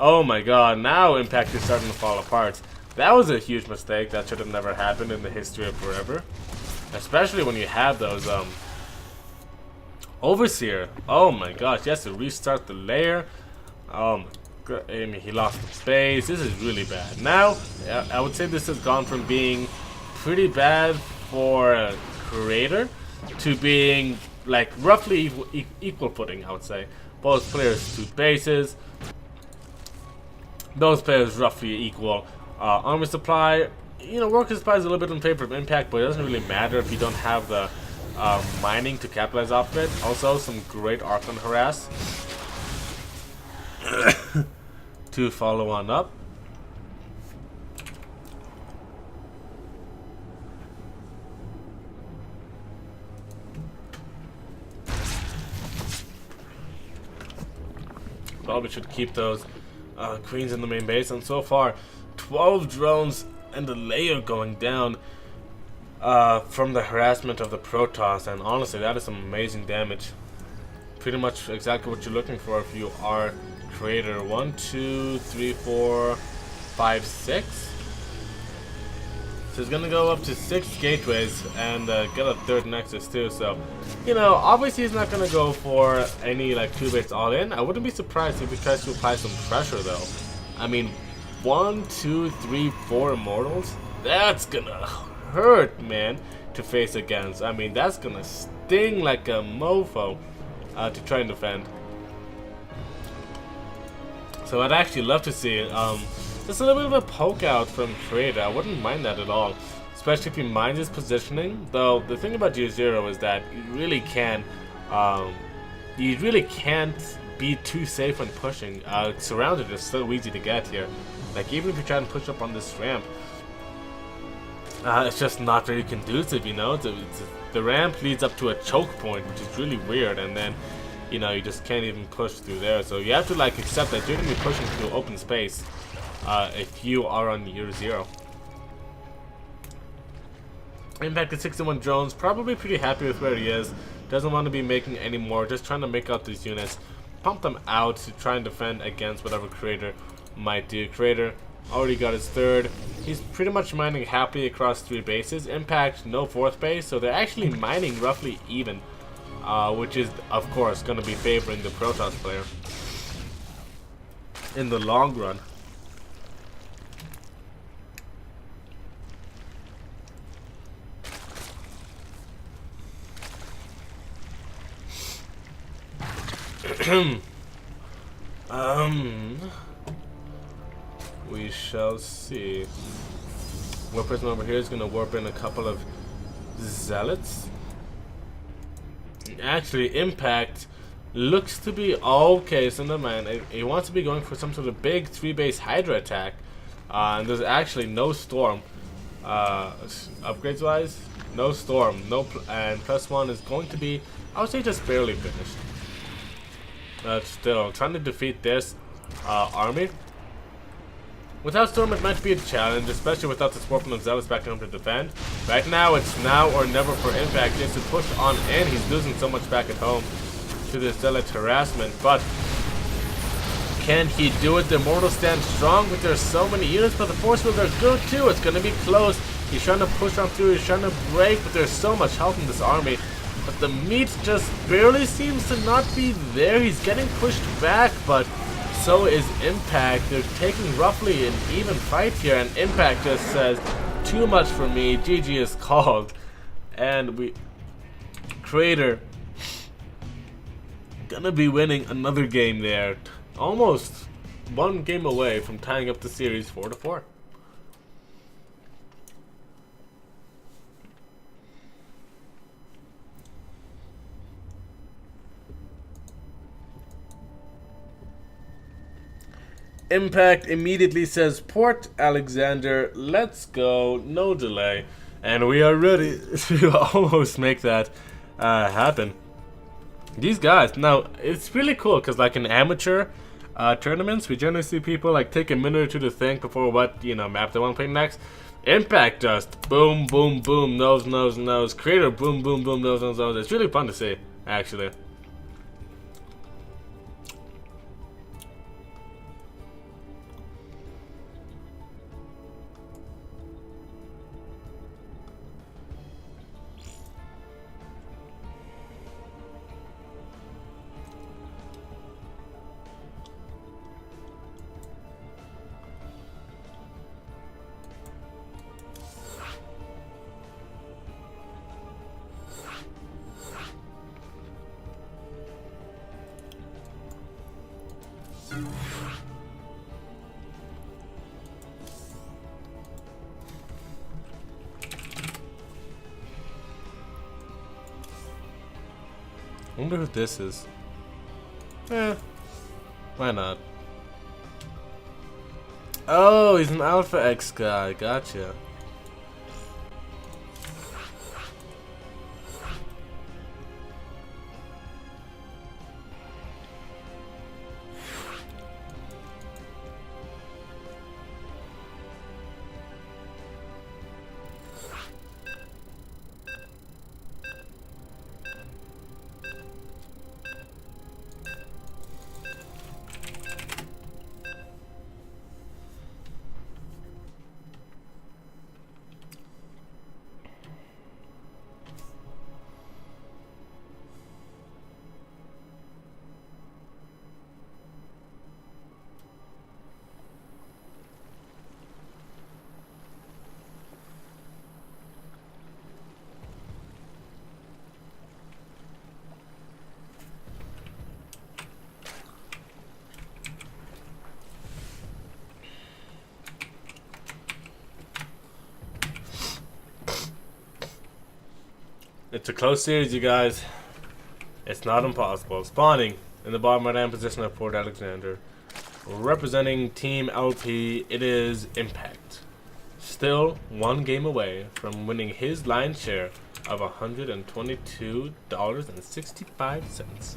Oh my god, now Impact is starting to fall apart. That was a huge mistake. That should have never happened in the history of forever. Especially when you have those Overseer. Oh my gosh, he has to restart the lair. I mean, he lost the space. This is really bad. Now, I would say this has gone from being pretty bad for Creator to being like roughly equal footing, I would say. Both players 2 bases. Those players roughly equal. Armor supply, you know, worker supply is a little bit in favor of impact, but it doesn't really matter if you don't have the mining to capitalize off of it. Also, some great Archon harass to follow on up. Probably should keep those queens in the main base, and so far 12 drones and a layer going down from the harassment of the Protoss, and honestly that is some amazing damage. Pretty much exactly what you're looking for if you are creator. 1, 2, 3, 4, 5, 6. So he's gonna go up to 6 gateways and get a 3rd nexus too. So, you know, obviously he's not gonna go for any like 2 baits all in. I wouldn't be surprised if he tries to apply some pressure though. I mean, 1, 2, 3, 4 immortals. That's gonna hurt, man, to face against. I mean, that's gonna sting like a mofo to try and defend. So I'd actually love to see just a little bit of a poke out from Creator. I wouldn't mind that at all, especially if he minds his positioning. Though the thing about G0 is that you really can't be too safe when pushing. Surrounded is so easy to get here. Like even if you try and push up on this ramp, it's just not very conducive. You know, the ramp leads up to a choke point, which is really weird, and then you know you just can't even push through there. So you have to like accept that you're gonna be pushing through open space. If you are on year 0. Impacted 61 drones, probably pretty happy with where he is. Doesn't want to be making any more, just trying to make out these units. Pump them out to try and defend against whatever Creator might do. Creator already got his 3rd. He's pretty much mining happily across 3 bases. Impact, no 4th base, so they're actually mining roughly even. Which is, of course, going to be favoring the Protoss player in the long run. We shall see. Warp person over here is going to warp in a couple of zealots. Actually, Impact looks to be okay. So no man, he wants to be going for some sort of big 3-base Hydra attack, and there's actually no storm. Upgrades wise, no storm, and +1 is going to be, I would say, just barely finished. Still trying to defeat this army without storm, it might be a challenge, especially without the support from the zealots backing up to defend. Right now it's now or never for Impact just to push on in. He's losing so much back at home to this zealot harassment, but can he do it? The Immortals stand strong, but there's so many units, but the Force Fields are good too. It's gonna be close. He's trying to push on through, he's trying to break, but there's so much health in this army. But the meat just barely seems to not be there. He's getting pushed back, but so is Impact. They're taking roughly an even fight here, and Impact just says, too much for me, GG is called. And Creator gonna be winning another game there. Almost one game away from tying up the series 4-4. Impact immediately says, Port Alexander, let's go, no delay. And we are ready to almost make that happen. These guys, now, it's really cool, because like in amateur tournaments, we generally see people like take a minute or two to think before what, map they want to play next. Impact just boom, boom, boom, nose, nose, nose. Creator, boom, boom, boom, nose, nose, nose. It's really fun to see, actually. Wonder who this is. Why not? Oh, he's an Alpha X guy. Gotcha. It's a close series, you guys. It's not impossible. Spawning in the bottom right-hand position of Port Alexander. Representing Team LP, it is Impact. Still one game away from winning his lion's share of $122.65.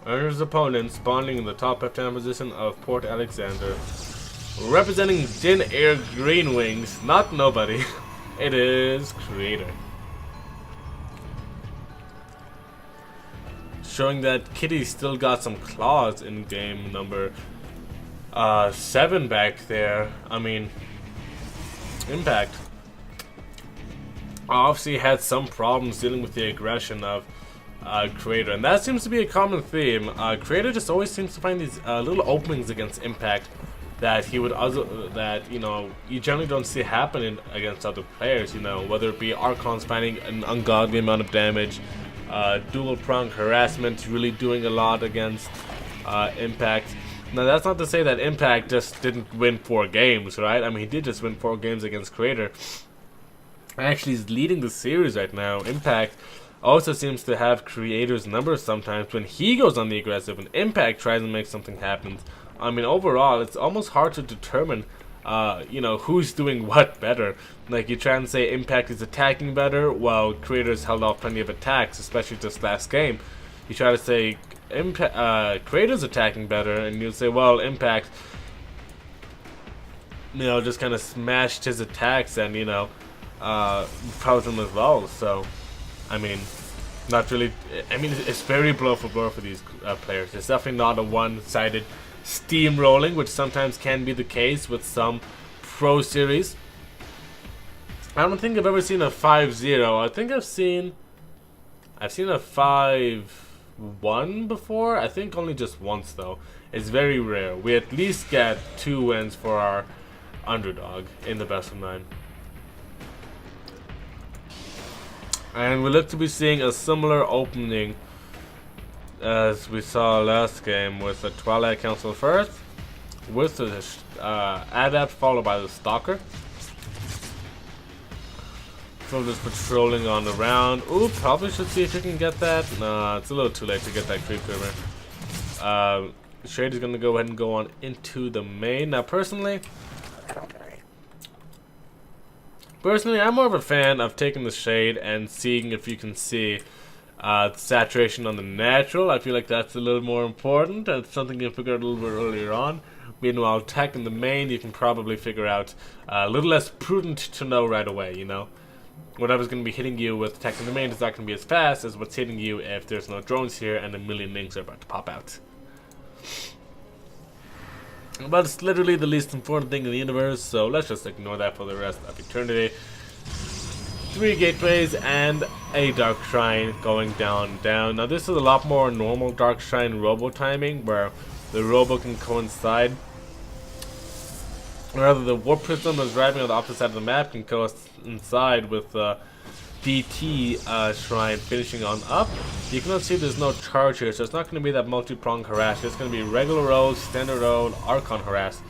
Earner's opponent spawning in the top left-hand position of Port Alexander. Representing Jin Air Green Wings, not nobody. It is Creator. Showing that Kitty still got some claws in game number 7 back there. I mean, Impact obviously had some problems dealing with the aggression of Creator, and that seems to be a common theme. Creator just always seems to find these little openings against Impact that he would you know, you generally don't see happening against other players, you know, whether it be Archons finding an ungodly amount of damage, dual prong harassment really doing a lot against Impact. Now that's not to say that Impact just didn't win 4 games, right? I mean, he did just win 4 games against Creator. Actually, he's leading the series right now. Impact also seems to have Creator's numbers sometimes when he goes on the aggressive and Impact tries to make something happen. I mean, overall, it's almost hard to determine, you know, who's doing what better. Like, you try and say Impact is attacking better, while Creator's held off plenty of attacks, especially this last game. You try to say Creator's attacking better, and you'll say, well, Impact, you know, just kind of smashed his attacks and, you know, fouls him as well. So, I mean, not really. I mean, it's very blow for blow for these players. It's definitely not a one-sided steamrolling, which sometimes can be the case with some pro series. I don't think I've ever seen a 5-0. I think I've seen a 5-1 before. I think only just once though. It's very rare. We at least get 2 wins for our underdog in the best of 9. And we look to be seeing a similar opening as we saw last game with the Twilight Council first, with the Adept followed by the Stalker. So just patrolling on the round. Ooh, probably should see if you can get that. Nah, it's a little too late to get that creep trigger. Shade is going to go ahead and go on into the main. Now, personally, I'm more of a fan of taking the Shade and seeing if you can see saturation on the natural. I feel like that's a little more important. It's something you can figure out a little bit earlier on. Meanwhile, attacking the main, you can probably figure out a little less prudent to know right away, you know. Whatever's going to be hitting you with attacking the main is not going to be as fast as what's hitting you if there's no drones here and a million links are about to pop out. But it's literally the least important thing in the universe, so let's just ignore that for the rest of eternity. 3 gateways and a Dark Shrine going down. Now this is a lot more normal Dark Shrine robo timing, where the robo can coincide. Rather, the Warp Prism that's driving on the opposite side of the map can coincide with the DT Shrine finishing on up. You can see there's no charge here, so it's not going to be that multi-prong harass. It's going to be regular roll, standard roll, Archon harass.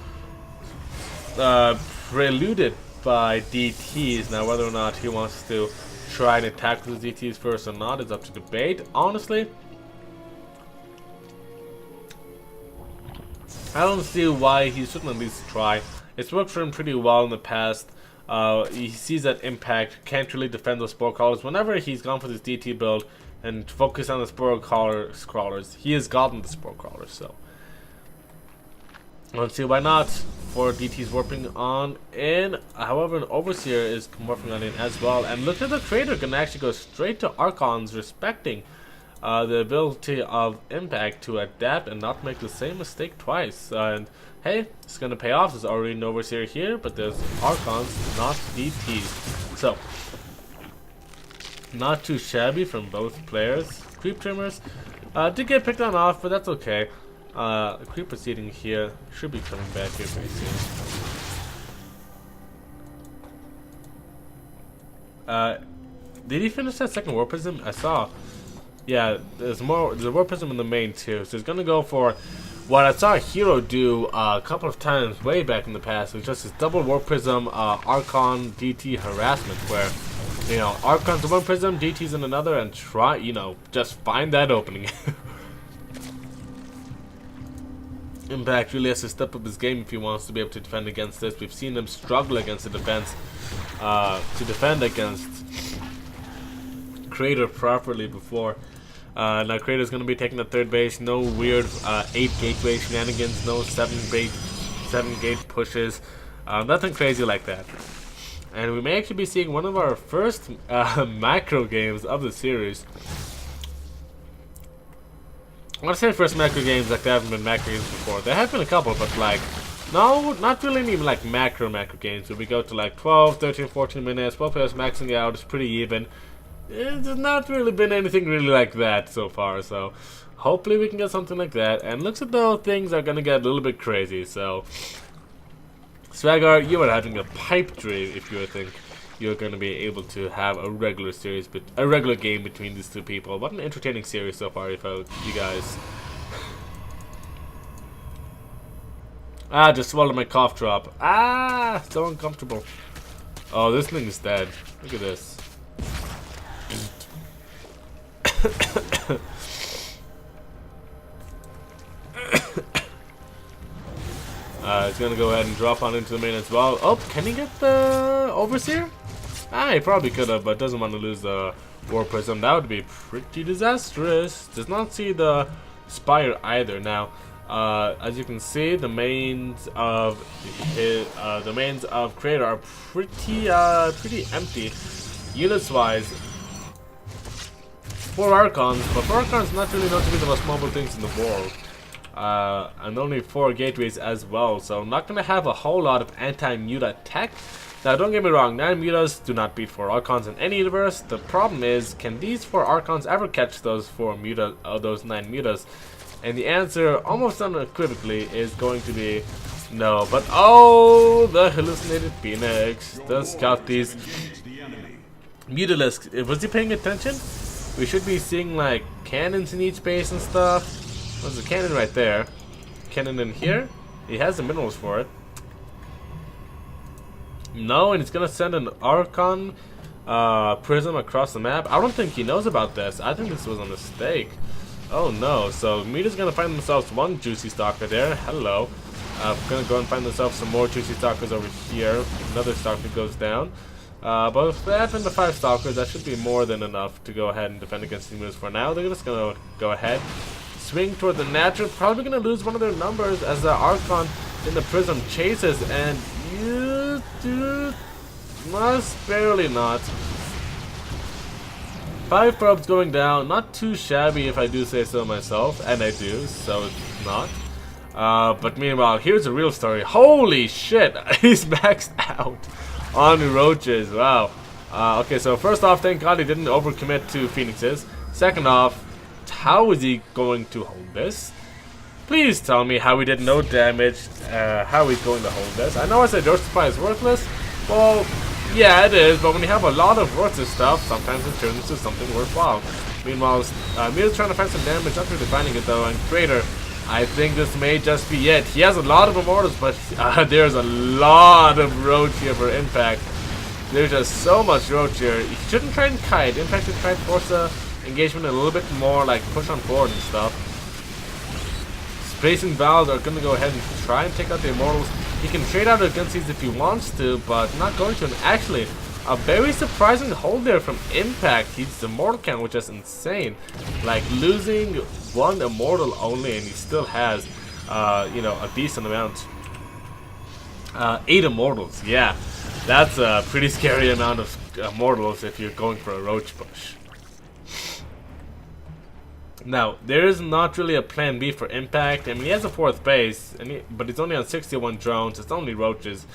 Preluded by DTs. Now, whether or not he wants to try and attack the DTs first or not is up to debate. Honestly, I don't see why he shouldn't at least try. It's worked for him pretty well in the past. He sees that Impact can't really defend those Spore Crawlers. Whenever he's gone for this DT build and focused on the Spore Crawlers, he has gotten the Spore Crawlers, so I don't see why not. 4 DTs warping on in. However, an Overseer is morphing on in as well. And look at the Trader can actually go straight to Archons, respecting the ability of Impact to adapt and not make the same mistake twice. And hey, it's going to pay off. There's already an Overseer here, but there's Archons, not DTs. So, not too shabby from both players. Creep Trimmers did get picked on off, but that's okay. Creep Proceeding here should be coming back here pretty soon. Did he finish that second Warp Prism? I saw. Yeah, there's a Warp Prism in the main too. So he's gonna go for what I saw a hero do a couple of times way back in the past. It was just his double Warp Prism, Archon DT harassment, where you know Archon's in one prism, DT's in another, and try just find that opening. Impact really has to step up his game if he wants to be able to defend against this. We've seen him struggle against the defense to defend against Crater properly before. Now Crater's going to be taking the third base. No weird 8 gateway shenanigans. No 7 gate pushes. Nothing crazy like that. And we may actually be seeing one of our first macro games of the series. I want to say first macro games like there haven't been macro games before. There have been a couple, but like, no, not really even like macro games. Where we go to like 12, 13, 14 minutes, 12 players maxing out, it's pretty even. There's not really been anything really like that so far, so hopefully we can get something like that. And looks as though things are gonna get a little bit crazy, so Swagger, you are having a pipe dream if you think you're going to be able to have a regular series, but a regular game between these two people. What an entertaining series so far, if you guys. Just swallowed my cough drop. So uncomfortable. Oh, this thing is dead. Look at this. He's gonna go ahead and drop on into the main as well. Oh, can he get the Overseer? He probably could have, but doesn't want to lose the War Prism. That would be pretty disastrous. Does not see the Spire either. Now, as you can see, the mains of Crater are pretty empty, units-wise. 4 Archons, but 4 Archons not really known to be the most mobile things in the world. And only 4 gateways as well, so I'm not going to have a whole lot of anti-muta tech. Now don't get me wrong, 9 mutas do not beat 4 Archons in any universe. The problem is, can these 4 Archons ever catch those 9 mutas? And the answer, almost unequivocally, is going to be no. But oh, the hallucinated Phoenix does scout these Mutalisks. Was he paying attention? We should be seeing like cannons in each base and stuff. There's a cannon right there. Cannon in here. He has the minerals for it. No, and he's gonna send an Archon prism across the map. I don't think he knows about this. I think this was a mistake. Oh no, so Muta's gonna find themselves one Juicy Stalker there. Hello. Gonna go and find themselves some more Juicy Stalkers over here. Another Stalker goes down. But if they have the 5 Stalkers, that should be more than enough to go ahead and defend against the Mutas for now. They're just gonna go ahead, swing toward the natural. Probably gonna lose one of their numbers as the Archon in the prism chases, and you do must barely not. 5 probes going down, not too shabby if I do say so myself, and I do, so it's not. But meanwhile, here's a real story. Holy shit, he's maxed out on roaches. Wow. Okay, so first off, thank God he didn't overcommit to Phoenixes. Second off, how is he going to hold this? Please tell me how he did no damage, how he's going to hold this. I know I said your supply is worthless. Well, yeah, it is, but when you have a lot of worthless stuff, sometimes it turns into something worthwhile. Meanwhile, Muta's trying to find some damage, not really finding it though, and Crater, I think this may just be it. He has a lot of Immortals, but there's a lot of roach here for Impact. There's just so much roach here. You shouldn't try and kite. In fact, you try and force the engagement a little bit more, like push on forward and stuff. Space and Vald are going to go ahead and try and take out the Immortals. He can trade out against these if he wants to, but not going to. And actually, a very surprising hold there from Impact. He's Immortal count, which is insane. Like losing one Immortal only, and he still has, you know, a decent amount. 8 Immortals, yeah. That's a pretty scary amount of Immortals if you're going for a Roach push. Now, there is not really a plan B for Impact. I mean, he has a 4th base, but he's only on 61 drones. It's only Roaches.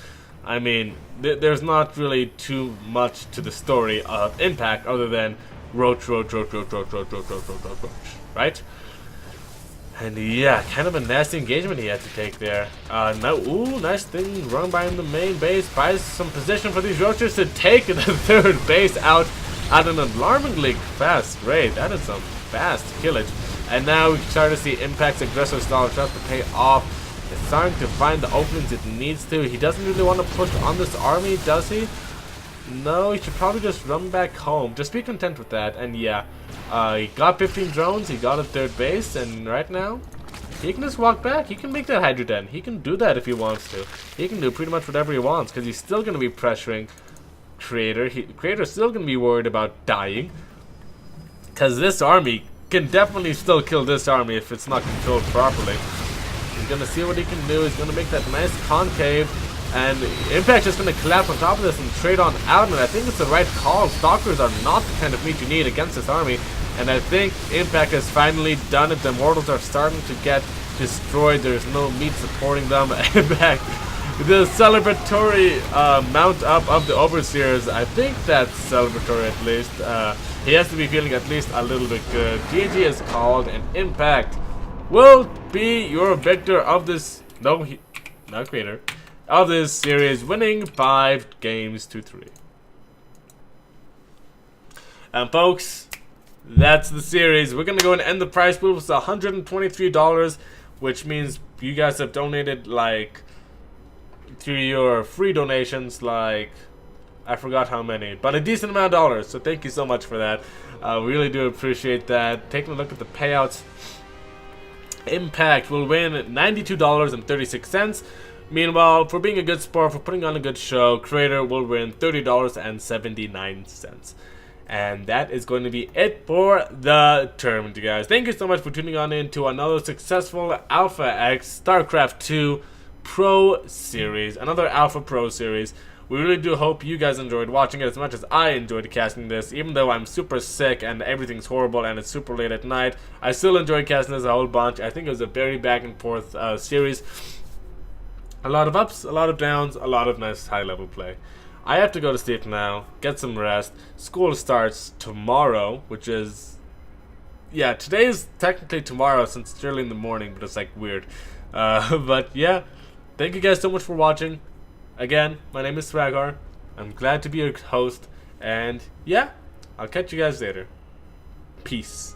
I mean, there's not really too much to the story of Impact other than Roach, right? And yeah, kind of a nasty engagement he had to take there. Now, ooh, nice thing run by in the main base. Buys some position for these Roaches to take the 3rd base out at an alarmingly fast rate. That is some fast killage. And now we start to see Impact's aggressive style start to pay off. It's starting to find the openings it needs to. He doesn't really want to push on this army, does he? No, he should probably just run back home. Just be content with that. And yeah, he got 15 drones, he got a 3rd base, and right now, he can just walk back. He can make that Hydra Den. He can do that if he wants to. He can do pretty much whatever he wants, because he's still going to be pressuring Creator. Creator's still going to be worried about dying, because this army can definitely still kill this army if it's not controlled properly. He's going to see what he can do. He's going to make that nice concave. And Impact's just going to collapse on top of this and trade on out. And I think it's the right call. Stalkers are not the kind of meat you need against this army. And I think Impact has finally done it. The Immortals are starting to get destroyed. There's no meat supporting them. Impact, the celebratory mount up of the Overseers, I think that's celebratory at least. He has to be feeling at least a little bit good. GG is called, and Impact will be your victor of this, not Creator, of this series, winning 5 games to 3. And folks, that's the series. We're gonna go and end the prize pool with $123, which means you guys have donated like through your free donations, like I forgot how many, but a decent amount of dollars. So thank you so much for that. Really do appreciate that. Taking a look at the payouts, Impact will win $92.36. Meanwhile, for being a good sport, for putting on a good show, Creator will win $30.79. And that is going to be it for the tournament, you guys. Thank you so much for tuning on in to another successful Alpha X StarCraft 2 Pro Series. Another Alpha Pro Series. We really do hope you guys enjoyed watching it as much as I enjoyed casting this. Even though I'm super sick and everything's horrible and it's super late at night, I still enjoyed casting this a whole bunch. I think it was a very back and forth series. A lot of ups, a lot of downs, a lot of nice high-level play. I have to go to sleep now, get some rest. School starts tomorrow, which is... yeah, today is technically tomorrow since it's early in the morning, but it's like weird. But yeah, thank you guys so much for watching. Again, my name is Swagar. I'm glad to be your host. And yeah, I'll catch you guys later. Peace.